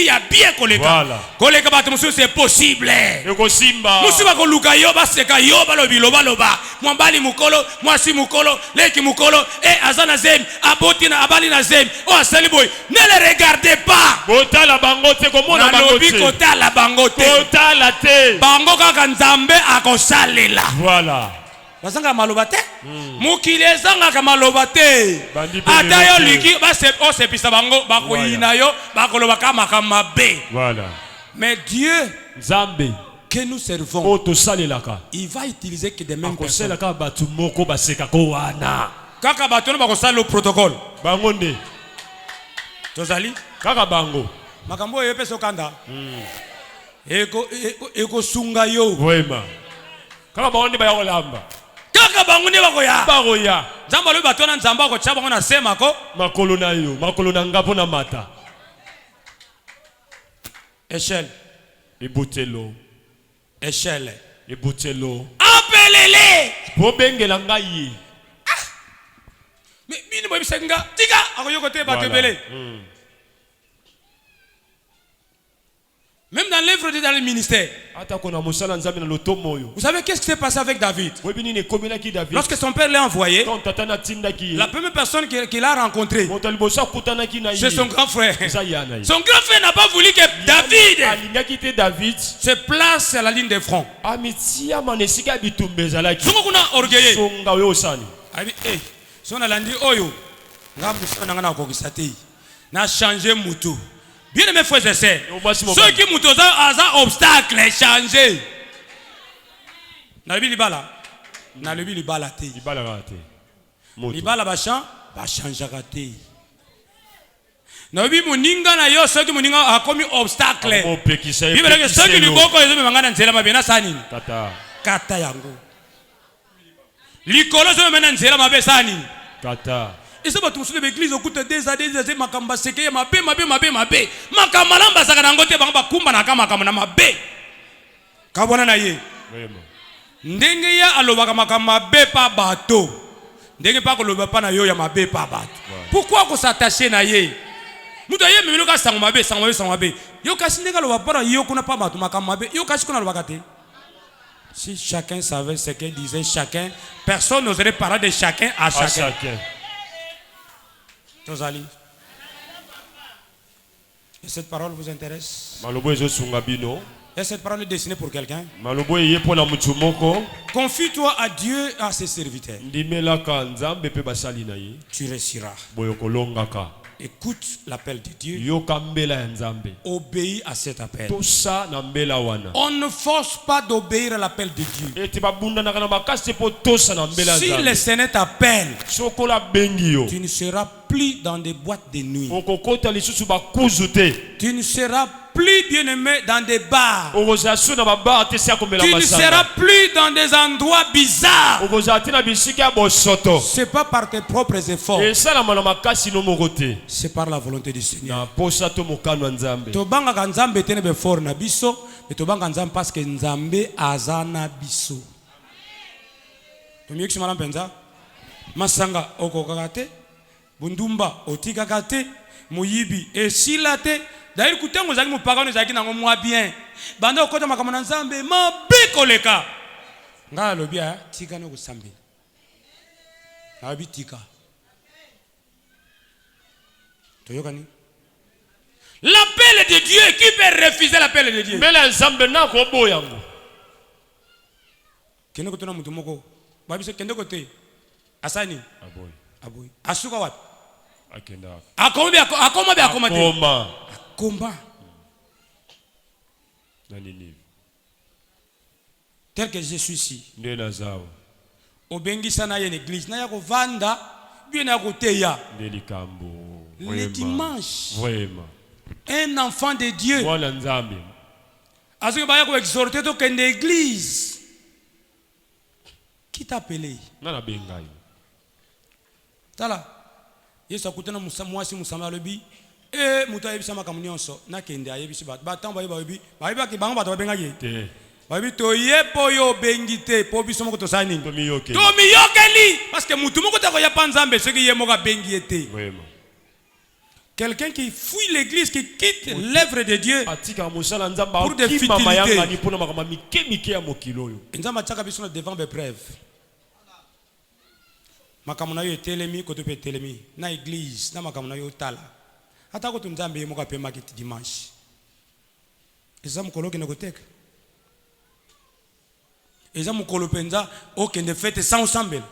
ya bien koleka. Voilà. Koleka ba tumusu c'est possible. Yoko simba. Musiba ko luka yo ba seka yo ba loba. Mwambali mukolo, mwasi mukolo, leki mukolo et azana zem, aboti na abali na zem. Oh asali boy, ne le regardez pas. Bota la bangote komo na bangote. Kota la bangote. Kota la te. Bango kaka nzambe akosalela. Voilà. Bazanga malobate? Mukile zanga ka malobate. Ata yo liki ba se o se pisa bango ba ko yina yo ba ko loba kama mabe. Voilà. Mais Dieu Nzambe que nous servons, il va utiliser que des mêmes personnes. Kaka batono ba ko sala le protocole. Bangonde. Tozali? Kaka bango. Makambo yo peso kanda. Eko sunga yo. Wema. Kaka bangonde ba yo lamba. Kaka bangunde bakoya. Nzamba lo batona nzamba ko tshaba ngona sema ko makolo na yo, makolo na ngapo na mata. Échelle. Ebutelo. Échelle. Ebutelo. Appelez-les. Bobengela ngai. Mais bini bo bisenga tika akoyoko te batebele. Même dans l'œuvre de dans le ministère. Vous savez qu'est-ce qui s'est passé avec David? Lorsque son père l'a envoyé, la première personne qu'il a rencontrée, c'est son grand frère. Son grand frère n'a pas voulu que David se place à la ligne de front. N'a changé mutu. Bien aimé frères et sœurs, ceux qui ont un obstacle changé. Nabi libala, nabi libala te. Libala bachan, bachanja te. Nabi muninga na yo ceux qui muninga a commis obstacle. Bible que ceux qui lui boko ils me mangana nzela mabena sani. Kata yango. Likolo zo mena nzela mabe sani. Kata. Et ça va tout sur l'église au cours de des années makamba seke mabe makamba lamba saka ngote banga kumba na kama na mabe kabona na ye ndenge ya alobaka makamba be pa bato ndenge pa ko loba pa na yo ya mabe pa bato. Pourquoi ko s'attacher na ye muto ye mimino ka sango mabe yo kasi ndenge loba pa yo kuna pa bato makamba mabe yo kasi kuna loba te. Si chacun savait ce que disait chacun, personne n'oserait parler de chacun à chacun. Et cette parole vous intéresse? Et cette parole est destinée pour quelqu'un? Confie-toi à Dieu et à ses serviteurs. Tu réussiras. Écoute l'appel de Dieu. Obéis à cet appel. On ne force pas d'obéir à l'appel de Dieu. Si le Seigneur t'appelle, tu ne seras plus dans des boîtes de nuit. Tu ne seras plus, bien-aimé, dans des bars. Tu ne seras plus dans des endroits bizarres. C'est pas par tes propres efforts. C'est par la volonté du Seigneur. Tobanga nzambe tene be fort na biso, mais tobanga nzambe parce que nzambe azana biso. Tomiye kishimala mpenza. Masanga okokakate, bundumba otikakate, muyibi esilate. D'ailleurs, écoutez, vous allez me parler, vous allez moi bien. Bande au côté de ma commande ensemble, ma bicoleka. Nga le bien, tika no kusambi. Abi tika. Toyokani. L'appel de Dieu, qui peut refuser l'appel de Dieu? Mais l'ensemble na ko boyango. Kene ko tona mutu moko. Babi se kende kote. Asani. Aboy. Aboy. Asuka wat. Akenda. Akoma. Combat. Tel que je suis ici. Obengi sana une église. Na yako vanda. Bien à côté ya. Le dimanche. Un enfant de Dieu. Est-ce que vous avez exhorté to qu'une église? Qui t'a appelé? Tala. Yesu akutana mwasi musamba lobi. Muta yebisa makamunionso na kende ayebisi bato ba yebi ki bango bato benga ye babi to yepo yo bengite po biso moko to sani to miyokeli parce que mutu moko ta ko ya panzambe ce qui yemo ka bengi ete quelqu'un qui fuit l'église, qui quitte l'œuvre de Dieu pour des futilités. Nzamba tchaka biso devant des preuves. Makamuna yo telemi ko to pe telemi na église na makamuna yo tala. Ata ko tunzambe yemo ka pe makiti dimanche. Ezam koloke ne koteka. Ezam kolo penza okende fête sans ensemble.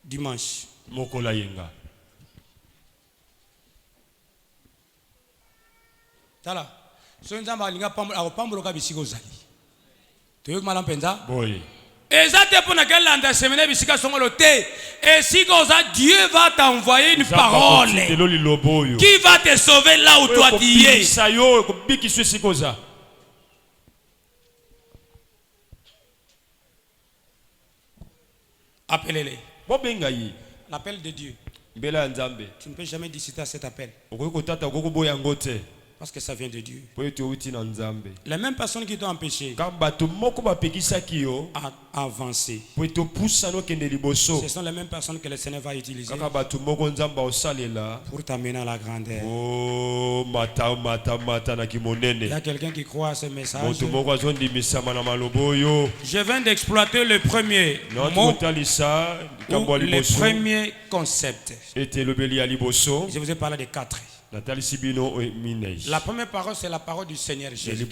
Dimanche mokola yenga. Tala. So nzamba linga pambo ka bisiko zali. Toyo malam penza? Boy. Exactement pour laquelle l'andasemene bisika songolo te. Et si comme ça Dieu va t'envoyer une parole qui va te sauver là où toi tu es. Appelez-les. L'appel de Dieu. Tu ne peux jamais discuter à cet appel. Parce que ça vient de Dieu. Les mêmes personnes qui t'ont empêché à avancer, ce sont les mêmes personnes que le Seigneur va utiliser pour t'amener à la grandeur. Il y a quelqu'un qui croit à ce message. Je viens d'exploiter le premier mot, le premier concept. Je vous ai parlé de 4. La première parole, c'est la parole du Seigneur Jésus.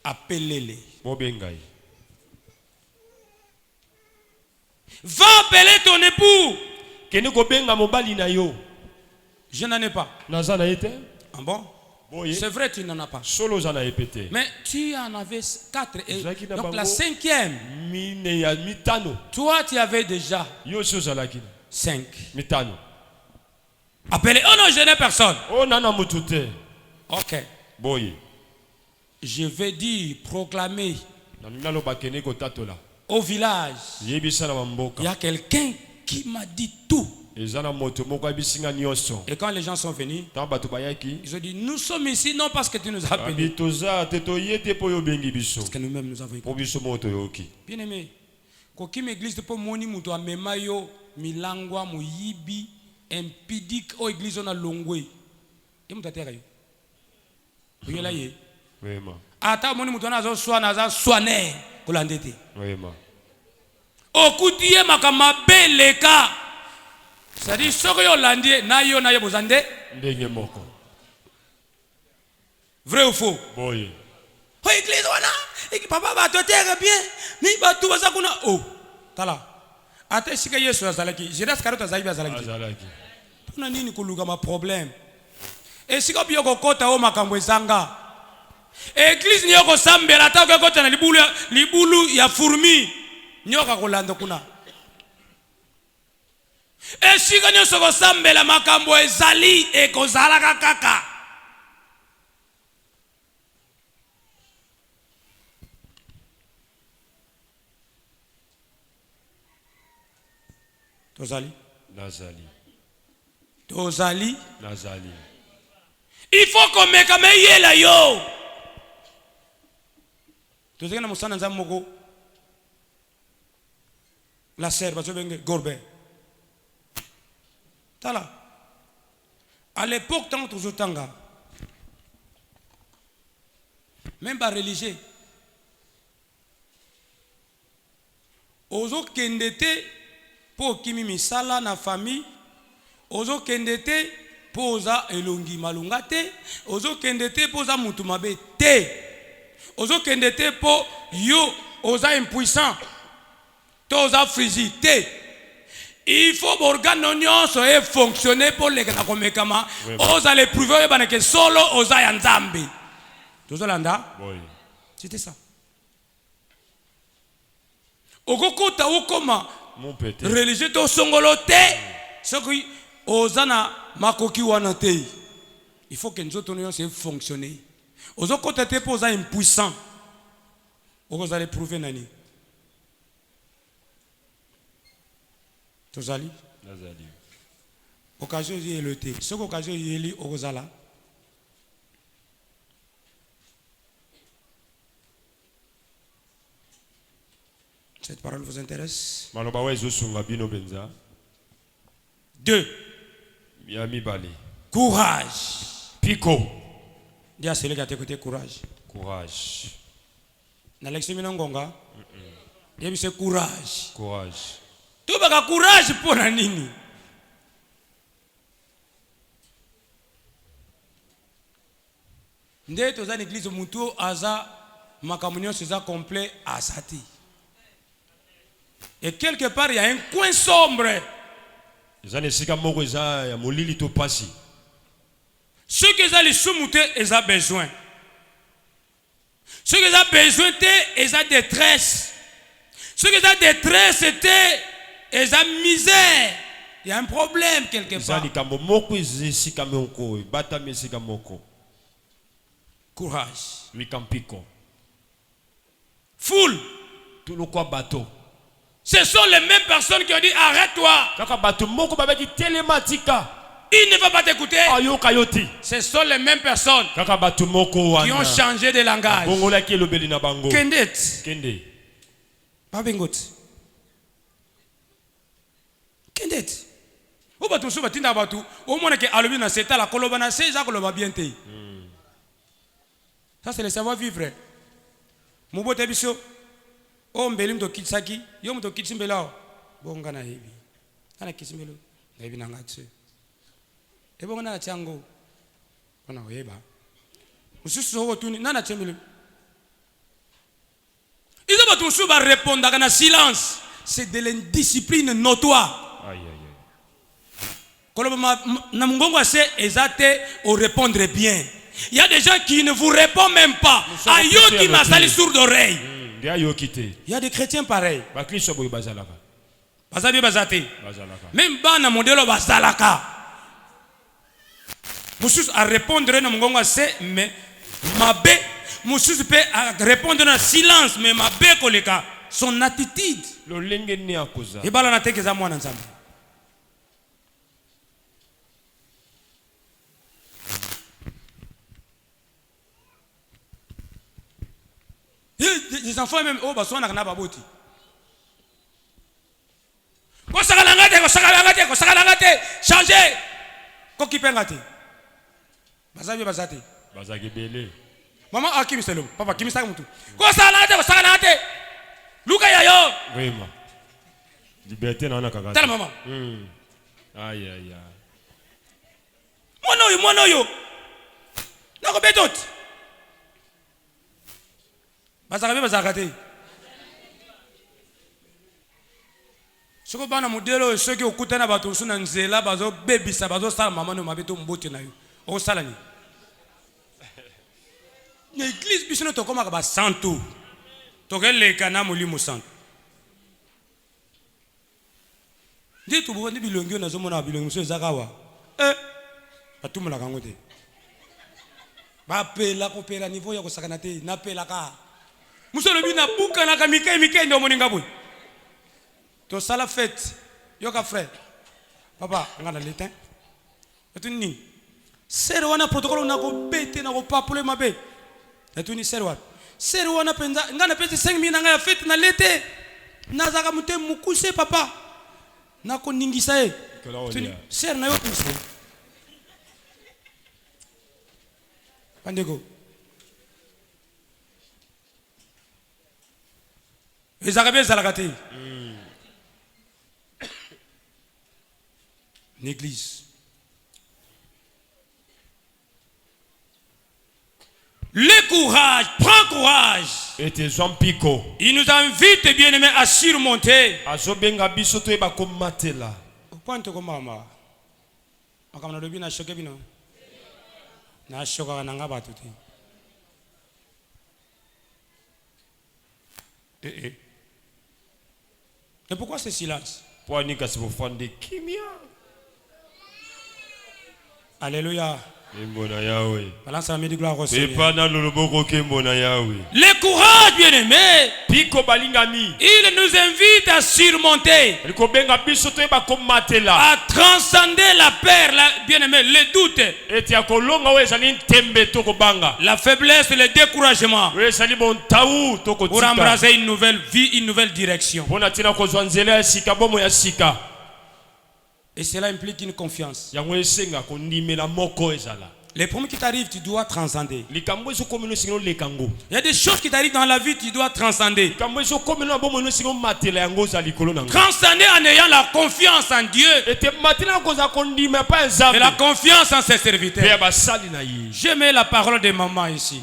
Appelez-les. Va appeler ton époux. Je n'en ai pas. Ah bon? C'est vrai, tu n'en as pas. Mais tu en avais 4. Et donc la 5e. Toi, tu avais déjà 5. Appelez. Oh non, je n'ai personne. Oh non, non, mutute. Ok. Boy. Je vais dire, proclamer au village. Il y a quelqu'un qui m'a dit tout. Et quand les gens sont venus, ils ont dit, nous sommes ici non parce que tu nous as appelés. Parce que nous-mêmes nous avons écouté. Bien aimé, quand une église pour moni muto amemayo milangwa muyibi impidique au église on a longwe. Et muto atera yo. Vous là yé. Vraiment. Ata moni muto na zo soana za soane kolandete. Vraiment. Okutie makama beleka. C'est-à-dire ce que Hollandais na yo bozande ndenge moko. Vrai ou faux? Oui. Oh église wana, et papa va te terre bien, ni ba tout ça kuna oh. Tala. ate sika Yesu azalaki Judas Karota azalaki pona nini kuluka ma problème et sika bioko kota o makambo ezanga église nyoko sambela ta kota na libulu ya fourmi nyoka kolanda kuna et sika nyoso ko sambela makambo ezali e kozalaka kaka Tozali. Il faut qu'on me kameye la yo. Tozali na musana nza moko. La serre bazo benge gorbe. Tala. À l'époque tant tozotanga. Même pas religieux. Ozo kendete po kimi misala na famille ozo kendete poza elongi malunga te ozo kendete poza mutu mabe te ozo kendete po yo oza impuissant toza frigide il faut organe nyonso e fonctionner pour les na komekama oza le prouver bana ke solo oza ya nzambe tozo landa c'était ça okokota okoma religieux to songolo te soki ozana makoki wana te il faut que nzoto no se fonctionner ozo kota te poza impuissant ozo aller prouver nani tozali occasion y le te soko occasion y li ozala Cette parole vous intéresse? 2. Courage. Pico. Dis à celui qui a écouté courage. Courage. Dans l'examen ngonga. Il y a courage. Courage. Tu as courage pour la nini. Ndé toza l'église mutu aza makamunyo seza complet asati. Et quelque part, il y a un coin sombre. Ceux qui ont les soumoutés, ils ont besoin. Ceux qui ont besoin, ils ont détresse. Ceux qui ont détresse, ils ont misère. Il y a un problème quelque part. Courage. Foule. Ce sont les mêmes personnes qui ont dit arrête-toi. Il ne va pas t'écouter. Ce sont les mêmes personnes qui ont changé de langage. Kendet. Babingot. Kendet. Ou batu sou batinda batu. Au moins que alubi na seta la koloba na seza koloba bien te. Ça c'est le savoir vivre. Mubote biso. O mbeli mto kitsaki, yo mto kitsimbelao. Bonga na hivi. Ana kitsimbelo. Na hivi nanga tse. Ebonga na chango. Ona oyeba. Mususu ho tuni nana chembele. Ils ont tous va répondre dans silence. C'est de l'indiscipline notoire. Aïe aïe aïe. Koloma na mungongo c'est exacté au répondre bien. Il y a des gens qui ne vous répondent même pas. Ayo qui m'a sali sourd d'oreille. Il y a des chrétiens pareils. Même bana modelo bazalaka. Moussous à répondre na mungongo c'est mais mabe Moussous peut répondre dans silence mais mabe koleka son attitude. Et bala na teke za mwana nzambe. Les enfants même oh baso na kana baboti. Ko sakala ngate changer. Ko kipengate. Bazate. Bazaki belé. Maman a kimi selo. Papa kimi sa mutu. Ko sakala ngate. Luka ya yo. Vraiment. Liberté na kaka. Tala maman. Aïe aïe aïe. Mono yo. Na ko betot. Bazakate. Soko bana modelo soki okutana bato suna nzela bazo bebisa bazo sala mama no mabeto mbote na yo. O sala ni. L'église bisino to koma ba santo. To gele kana molimo santo. Ndi to bo ndi bilongi na zo mona bilongi so zakawa. Batumula kangote. Ba pela ko pela niveau ya ko sakana te na pela ka. Musolo bina buka na kamika mika ndo moninga boy. To sala fête yoka frère. Papa ngana letin. Etuni. Sero wana protocole na ko bete na ko papule mabe. Etuni sero wana. Sero wana penza ngana pete 5000 na ya fête na lete. Nazaka mute mukuse papa. Na ko ningisa e. Sero na yo tuse. Pandego. Ezakabe zalakati. L'église. Le courage, prends courage. Et tes hommes pico. Il nous invite, bien-aimés, à surmonter. Azobenga biso to eba ko matela. Point ko mama. Makamna lobi na choke bino. Na choka na ngaba tuti. Et pourquoi ce silence? Pour ni kasi bofande kimia. Alléluia. Balance la médicale gloire au Seigneur. Le courage, bien-aimé. Piko balingami. Il nous invite à surmonter. À transcender la peur, bien-aimé, le doute. La faiblesse, le découragement. Pour embrasser une nouvelle vie, une nouvelle direction. Et cela implique une confiance. Les problèmes qui t'arrivent, tu dois transcender. Il y a des choses qui t'arrivent dans la vie, tu dois transcender. Transcender en ayant la confiance en Dieu et la confiance en ses serviteurs. J'aimais la parole de maman ici.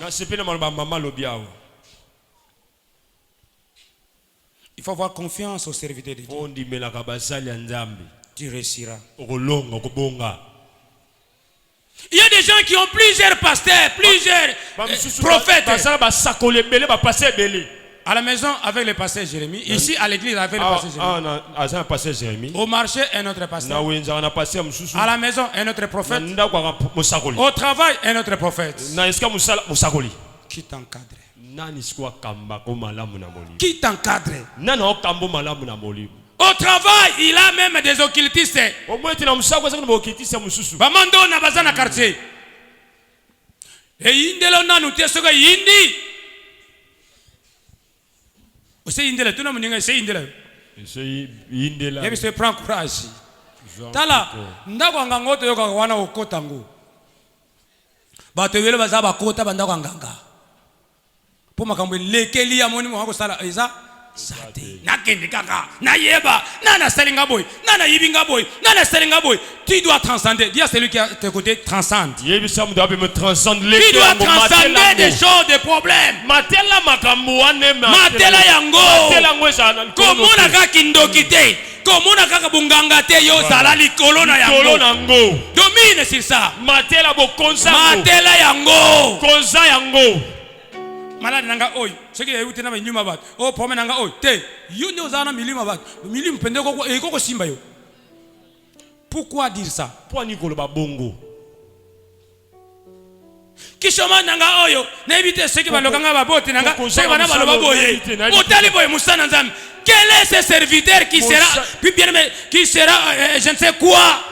Il faut avoir confiance aux serviteurs de Dieu. Tu réussiras. Il y a des gens qui ont plusieurs pasteurs, plusieurs prophètes. À la maison avec le pasteur Jérémie, ici à l'église avec le pasteur Jérémie. Au marché un autre pasteur. À la maison un autre prophète. Au travail un autre prophète. Qui t'encadre? Qui t'encadre? Au travail, il a même des occultistes. Bamando na bazana quartier. Et indelo nanu tesoga yindi. Ose indela tuna muninga se indela. Ebi se prend courage. Tala ndako ngangoto yoka wana okota ngo. Bato vele bazaba kota bandako nganga. Po makambo lekeli ya moni mo ko sala eza Sate. Nakende kaka. Na yeba. Nana selinga boy. Nana yibinga boy. Nana selinga boy. Tu dois transcender. Dis à celui qui est à tes côtés, transcende. Tu dois transcender des choses, des problèmes. Matela yango. Comment na kaka ndokite. Comment na kaka bunganga te yo zalali kolona yango. Domine sur ça. Matela yango. Konza yango. Malade nanga oy soki yeuti na milima bat o pome nanga oy te yuni ozana milima bat milima pende ko simba yo. Pourquoi dire ça? Pour ni koloba bongo kishoma nanga oyo na ebite soki balokanga babote nanga soki bana baloba boye otali boye musana nzambe. Quel est ce serviteur qui sera puis bien aimé qui sera je ne sais quoi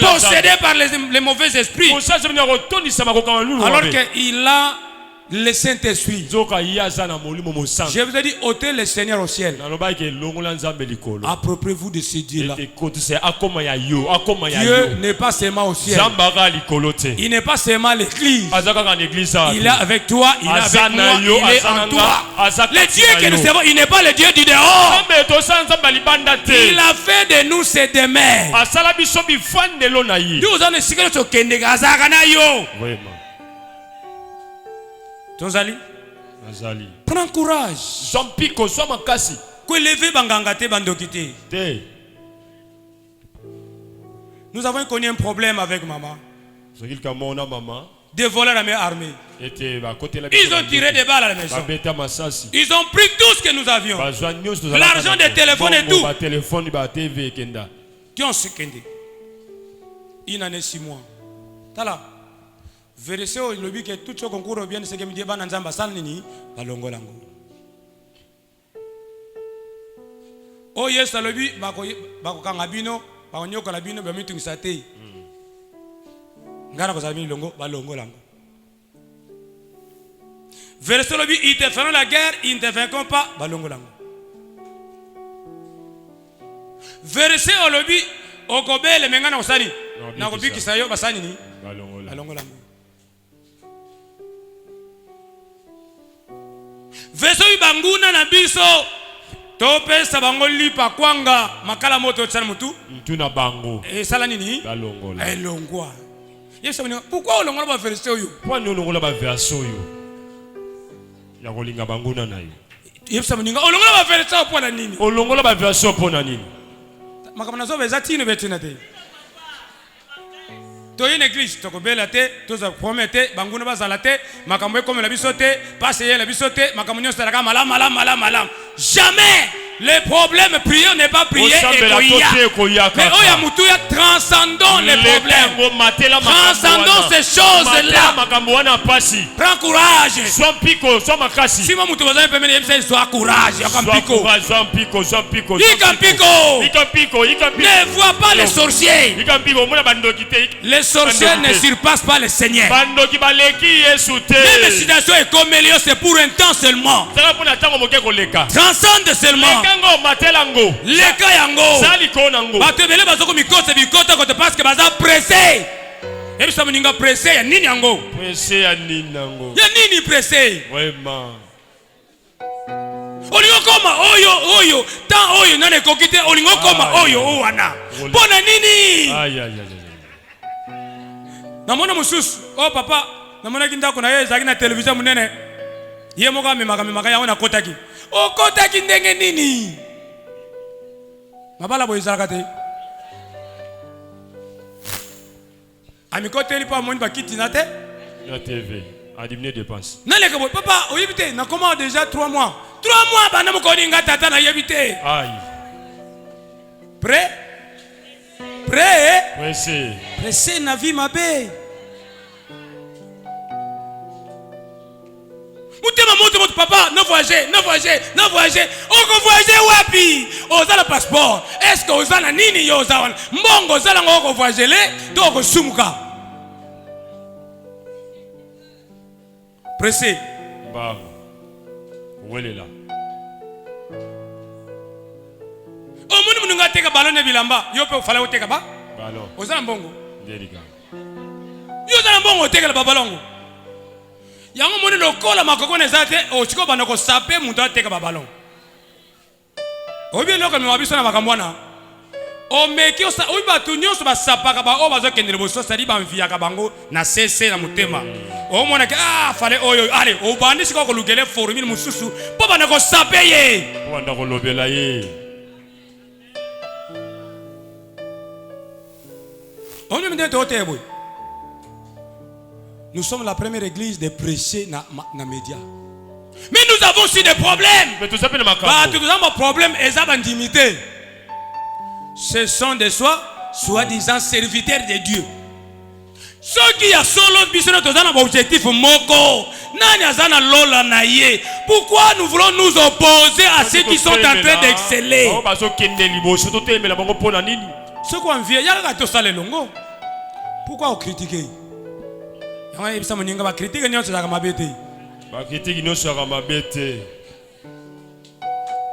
possédé par les mauvais esprits alors qu'il a le Saint-Esprit? Je vous ai dit, ôtez le Seigneur au ciel. Appropriez-vous de ce Dieu-là. Dieu n'est pas seulement au ciel. Il n'est pas seulement l'église. Il est avec toi, il est avec moi, il est en toi. Le Dieu que nous servons, il n'est pas le Dieu du dehors. Il a fait de nous ses demeures. Nous avons essayé de se Tozali. Prends courage. Nous avons connu un problème avec maman. Des voleurs à main armée. Ils ont tiré des balles à la maison. Ils ont pris tout ce que nous avions. L'argent des téléphones et tout. Qui ont secondé. Une année 6 mois. Tala. Vérité au lobby que tout ce concours bien ce que me dit ban nzamba salnini balongo lango. Oh yes lobby bako kanga bino bako nyoko la bino bami tungisate. Ngara ko sabini longo balongo lango. Vérité lobby ils te feront la guerre, ils ne te vaincront pas balongo lango. Vérité au lobby au kobele mengana osani na kobiki sayo basani ni balongo lango. Veso ibanguna na biso tope sabango lipa kwanga makala moto tsana mutu ntuna bango sala nini balongola elongwa yeso mini pourquoi olongola ba verset oyo pourquoi nous olongola ba verset oyo ya kolinga banguna na yo yeso mini olongola ba verset opo na nini olongola ba verset opo na nini makamana zo beza tino betina te to une église to kobela te to za promete banguna bazala te makambo comme la bisote passer la bisote makambo nyonso la malam jamais le problème prier n'est pas prier et koya mais oya mutuya transcendons les problèmes transcendons ces choses là makambo wana pasi prends courage sois piko sois makasi si moi mutu bazana pemene yebisa sois courage sois piko ne vois pas les sorciers les sorciers ne surpassent pas le Seigneur même situation est comme Elios c'est pour un temps seulement transcende seulement leka yango batebele bazoko mikose bikota kote parce que baza pressé ebisa muninga pressé ya nini yango pressé nango ya nini pressé vraiment olingo koma oyo tant oyo nane kokite olingo koma oyo wana pona nini namona mususu papa namona kindako na ye zaki na télévision munene ye moko amemaka yango na kotaki okotaki ndenge nini mabala boy ezalaka te amikoteli pa moni bakiti na te na TV a diminuer dépense naleka boy papa oyebite na comment déjà 3 mois bana mokoninga tata na yebite aïe pressé na vie mabe Moutema papa, non voyager. On va voyager wapi? Oza la passeport. Est-ce que oza la nini yo oza? Mbongo oza la ngoko voyager le, to sumuka. Pressé. Bah. Où est là? O munu mununga teka balone bilamba. Yo pe fala oteka ba? Ballon. Oza la mbongo. Delicat. Yo oza la mbongo teka la babalongo. Yango moni lokola makoko nezate ochiko bana ko sape mutu ateka ba ballon. Obi lokola mwabiso na makambwana. O meki osa obi batu nyonso ba sapaka ba o bazo kendele boso sali ba mvia ka bango na cc na mutema. O mona ke fale oyo allez o bandi siko ko lugele formule mususu po bana ko sape ye. Po bana ko lobela ye. On me dit to teboy. Nous sommes la première église de prêcher dans les médias. Mais nous avons aussi des problèmes. Mais tout ça peut pas. Nous avons des problèmes et ça va intimité. Ce sont des soi-disant serviteurs de Dieu. Ceux qui ont solo besoin de un objectif moko. Pourquoi nous voulons nous opposer à ceux qui sont en train d'exceller? Ceux qui ont envie, il y a tout ça les longo. Pourquoi vous critiquez? Critique nyonso za mabete. Ba critique nyonso za mabete.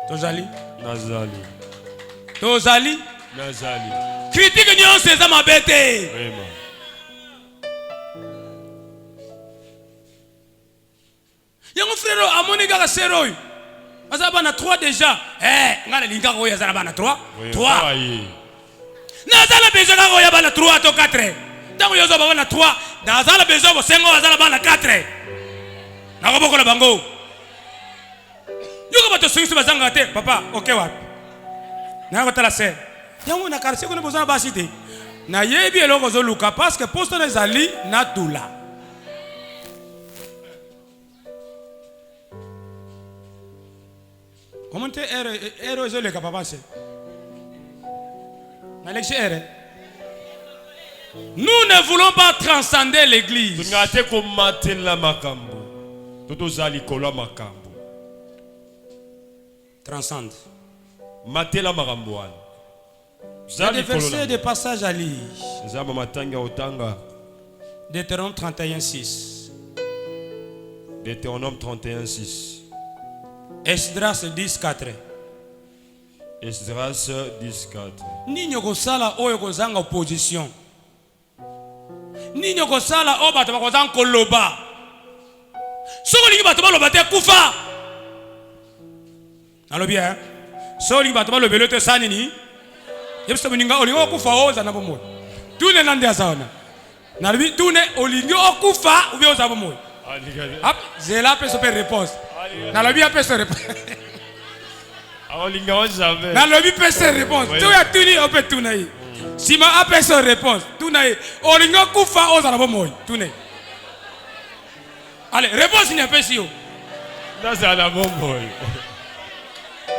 Tozali. Nazali. Critique nyonso za mabete. Vraiment. Yango frère amoni kaka sero. Asa bana 3 déjà. Ngala linga ko ya za bana 3. 3. Nazala besoin ka ko ya bana 3 to 4. Tango yozo bana 3. Nazala besoin ko sengo azala bana 4. Nakoboko la bango. Yo ba to singisi bazanga te papa okay wa. Na ko tala se. Yango na quartier ko ne besoin ba cité. Na yebi eloko zo luka parce que poste na zali na tula. Comment te ero zo le papa se. Na lexe ere. Nous ne voulons pas transcender l'église. Transcende. Il y a des versets de passage à lire. Deutéronome 31:6. Deutéronome 31:6. Esdras 10:4. Esdras 10:4. Nini okosala oyo kozanga opposition. Nini okosala oyo bato bakozanga koloba. Soko lingi bato baloba te kufa. Nalobi hein. Soko lingi bato balobelo te sa nini? Yebisa muninga olingi okufa oza na bomoyo. Tune nande asaona. Nalobi tune olingi okufa ubi oza bomoyo. Hop, zela peso pe réponse. Nalobi apeso réponse. Nalobi peso réponse. Tu ya tuni ope tunai. Sima apeso réponse. Tunai olingi okufa oza na bomoyo. Tune. Allez, réponse ni apesi yo. Naza na bomoyo.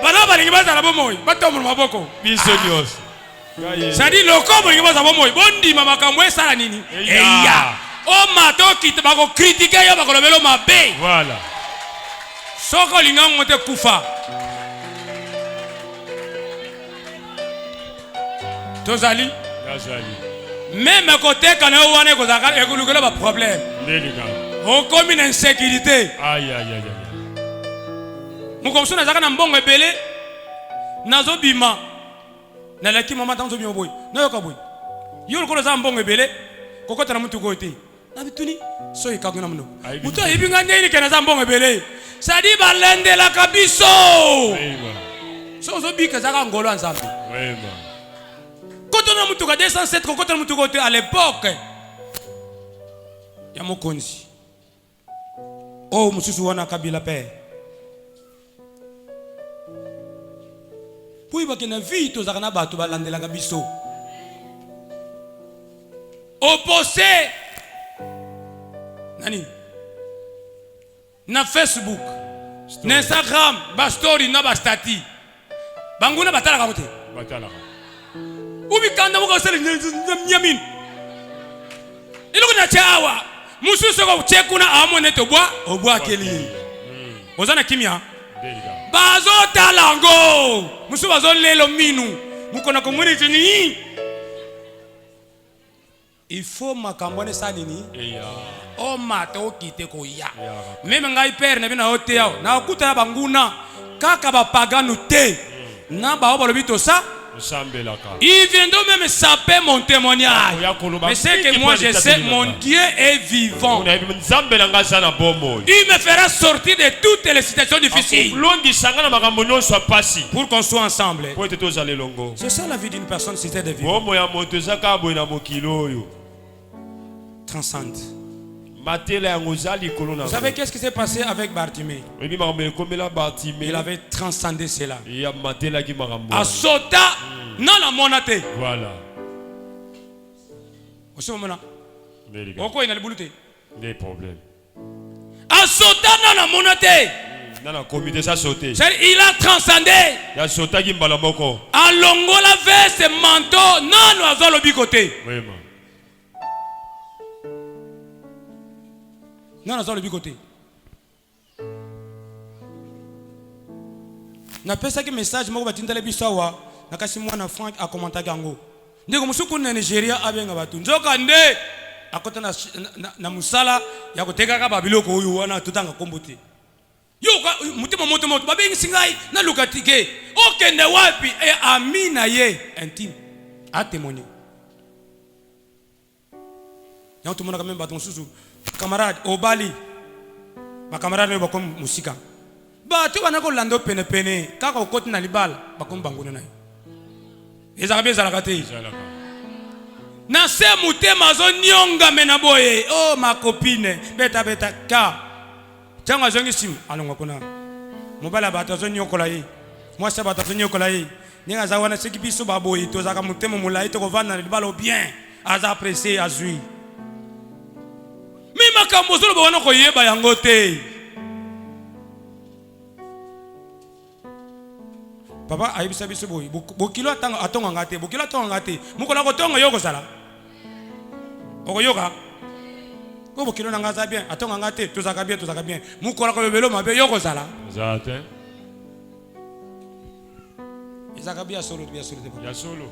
Bana balingi baza na bomoyo. Batomo maboko. Biso nyos. Sadi loko bolingi baza bomoyo. Bondi mama kamwe sala nini? Eya. O mato kit bako critiquer yo bako lobelo mabe. Voilà. Soko linga ngote kufa. Tozali. Même côté quand on a kozaka ekulukela ba problème. On comme une insécurité. Aïe aïe aïe. Mukomso na zaka na mbongo ebele. Nazo bima. Na laki mama tanzo bima boy. Na yoka boy. Yo ko za mbongo ebele. Kokota na mutu ko te. Na bituni so ikaguna muno. Mutu ibinga ndeni kana za mbongo ebele. Sadi balende la kabiso. So zo bika zaka ngolo anzambe. Quand on a mutuka 207 quand on a mutuka à l'époque ya mokonzi oh mususu wana kabila pe puis bakena vite ozakana bato balandelaka biso opposé nani na Facebook na Instagram ba story na ba stati banguna batalaka mote batalaka ubi kanda muka sele nyamin iloko na chawa mususu ko chekuna amone to bwa obwa keli ozana kimia bazo talango musu bazo lelo minu mukona community ni il faut makambone sanini o mato kite ko ya meme ngai père na bina hote yao na okuta banguna kaka ba paganu te na ba obolobi to sa. Il vient de même saper mon témoignage. Mais c'est que moi je sais, mon Dieu est vivant. Il me fera sortir de toutes les situations difficiles. Pour qu'on soit ensemble. C'est ça la vie d'une personne, c'était de vivre. Transcende. Vous savez qu'est-ce qui s'est passé avec Bartimée? Il avait transcendé cela. Asota non la monate. Voilà. Des problèmes. Asota non la monate. Il a transcendé. Alongola veste manteau non oiseau le bicoté. Non, non, le bigoté. Na pesa ki message moko batindala bisawa nakasi mwana Frank a commenter gango. Ndeko musuku na Nigeria abenga batu. Nzoka nde akota na musala ya koteka ka babiloko oyo wana tutanga kombote. Yo mutima moto babengi singai na lukatike. Okende wapi e amina ye intime a témoigner. Y'a tout le monde quand même baton sous camarade au Bali. Ma camarade ne va comme musika. Ba tu vas na ko lando pene pene kaka okoti na libala ba comme banguna na. Ezarabe zarakate. Na se mutema zo nyonga mena boye. Oh ma copine, beta ka. Tanga zongi sim alonga kuna. mobala batazo nyokola ye moi ça batazo nyokola ye ninga za wana seki biso baboyi to zaka mutemo mulai to kovanda le balo bien aza apprécier azui mi makambo zolo bwana ko yeba yango te papa ayibisa biso boyi bokilo atonga ngate bokilo atonga ngate mukola ko tonga yoko sala okoyoka ko bokilo na ngaza bien atonga ngate to zaka bien mukola ko belo mabe yoko sala zate izaka bia solo ya solo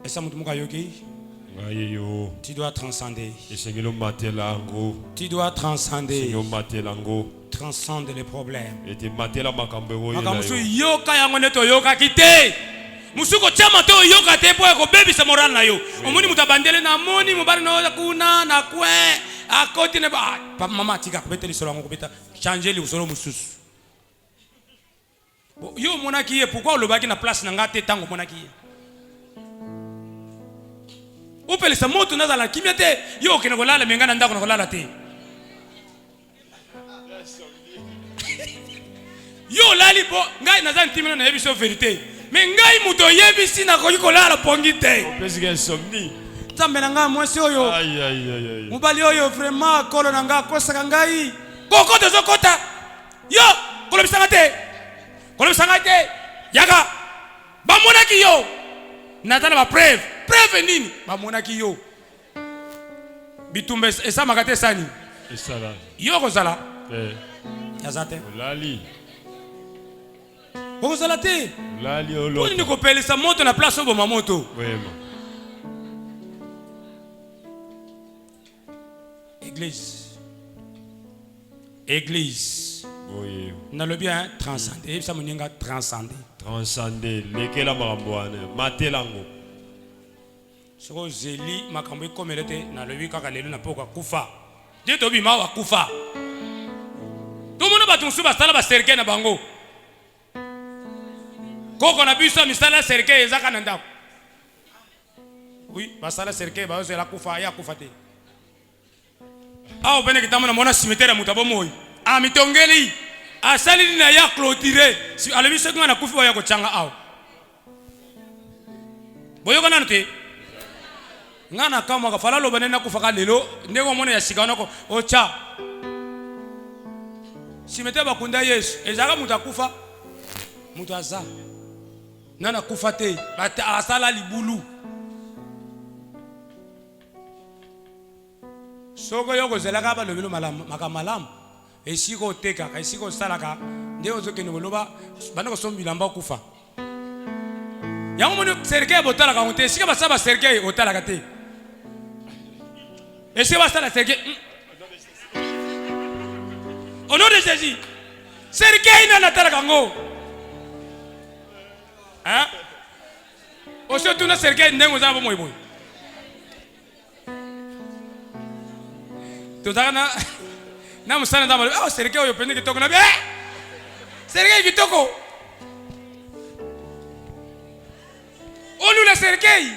esa mutu muka yoki ngayeyo tu dois transcender esengelo matela ngo tu dois transcender yo matela ngo transcender les problèmes ete matela makambo ngo makambo so yoka yango neto yoka kite musuko chama to yoka te po ko bebisa moral na yo omoni mutabandele na moni mubali na kuna na kwe akoti ne ba papa mama tika kubeteli solo ngo kubeta changer li usolo mususu yo monaki ye pourquoi le baki na place na ngate tango monaki ye upele sa moto na zala kimia te yo kene ko lala mengana ndako na ko lala te yo lali bo ngai na zan timino na yebiso vérité mais ngai muto yebisi na ko lala pongi te pesi ke somni tambe na nga mwesi oyo ay mubali oyo vraiment kolo na nga ko saka ngai koko de zokota yo kolo bisanga te yaga ba monaki yo natana ba preuve nini ba monaki yo bitumbe esa makate sani esala yo ko sala yazate lali ko sala te lali olo ni ko pelisa moto na place obo mamoto wema église oye na le bien transcender ça moninga transcender lekela makamboane matelango soko zeli makambo ikomelete na le kaka lelo na poka kufa je to bima wa kufa to mona batunsu basala ba serke na bango koko na biso misala serke ezaka na ndako oui basala serke ba ozela kufa ya kufa te awo bene kitamo na mona cimetière mutabo moyi amitongeli asali na ya clôturer si alebiso ngana kufa ya ko changa awo boyo kana nte ngana kama ka fala lo banena kufa ka lelo ndeko mona ya sigana ko ocha cimetière bakunda Yesu ezaka mutakufa mutaza nana kufa te bata asala libulu soko yoko zelaka ba lobelo makamalamu esiko teka esiko salaka nde ozokene boloba bana ko sombila mba kufa yango moni serke botala ka onte esika basaba serke otala ka te esika basala serke au nom de Jésus serke ina natala kango hein oso tuna serke ndengo zabo moy moy tozana na musana ndamalo oh serike oyo pende kitoko na be serike kitoko olu la serike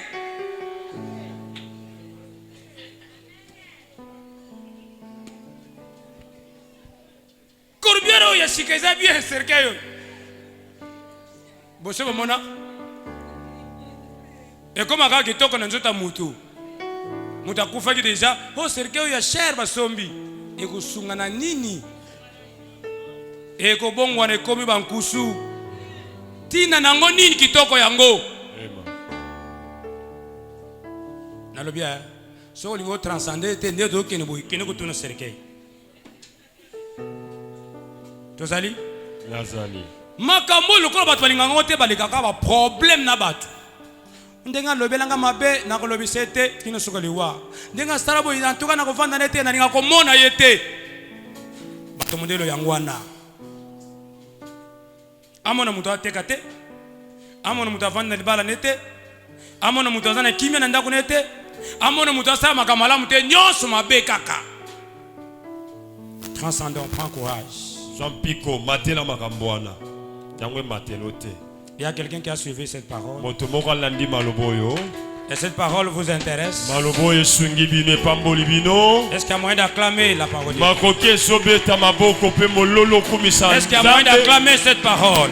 korbiero ya shikeza bien serike yo boso mona e koma ka kitoko na nzota mutu mutakufa ki deja oh serike ya cher basombi ekusunga na nini ekobongwa na ekomi bankusu tina nango nini kitoko yango nalobia so olingo transcender te nde tokene boy kene kutuna serike tozali yazali makambo lokola bato balingango te balekaka ba problème na bato ndenga lobelanga mabe na kolobisa te kino sokoliwa ndenga starabo inantuka na kovanda nete na ninga komona yete bato modelo yango wana amona muto ateka te amona muto avanda libala nete amona muto azana kimia na ndako nete amona muto asala makamalamu te nyonso mabe kaka transcendons prends courage Jean Pico matela makamboana yango matelo te. Il y a quelqu'un qui a suivi cette parole. Moto moko landi maloboyo Et cette parole vous intéresse? Est-ce qu'il y a moyen d'acclamer la parole de Dieu? Est-ce qu'il y a moyen d'acclamer cette parole?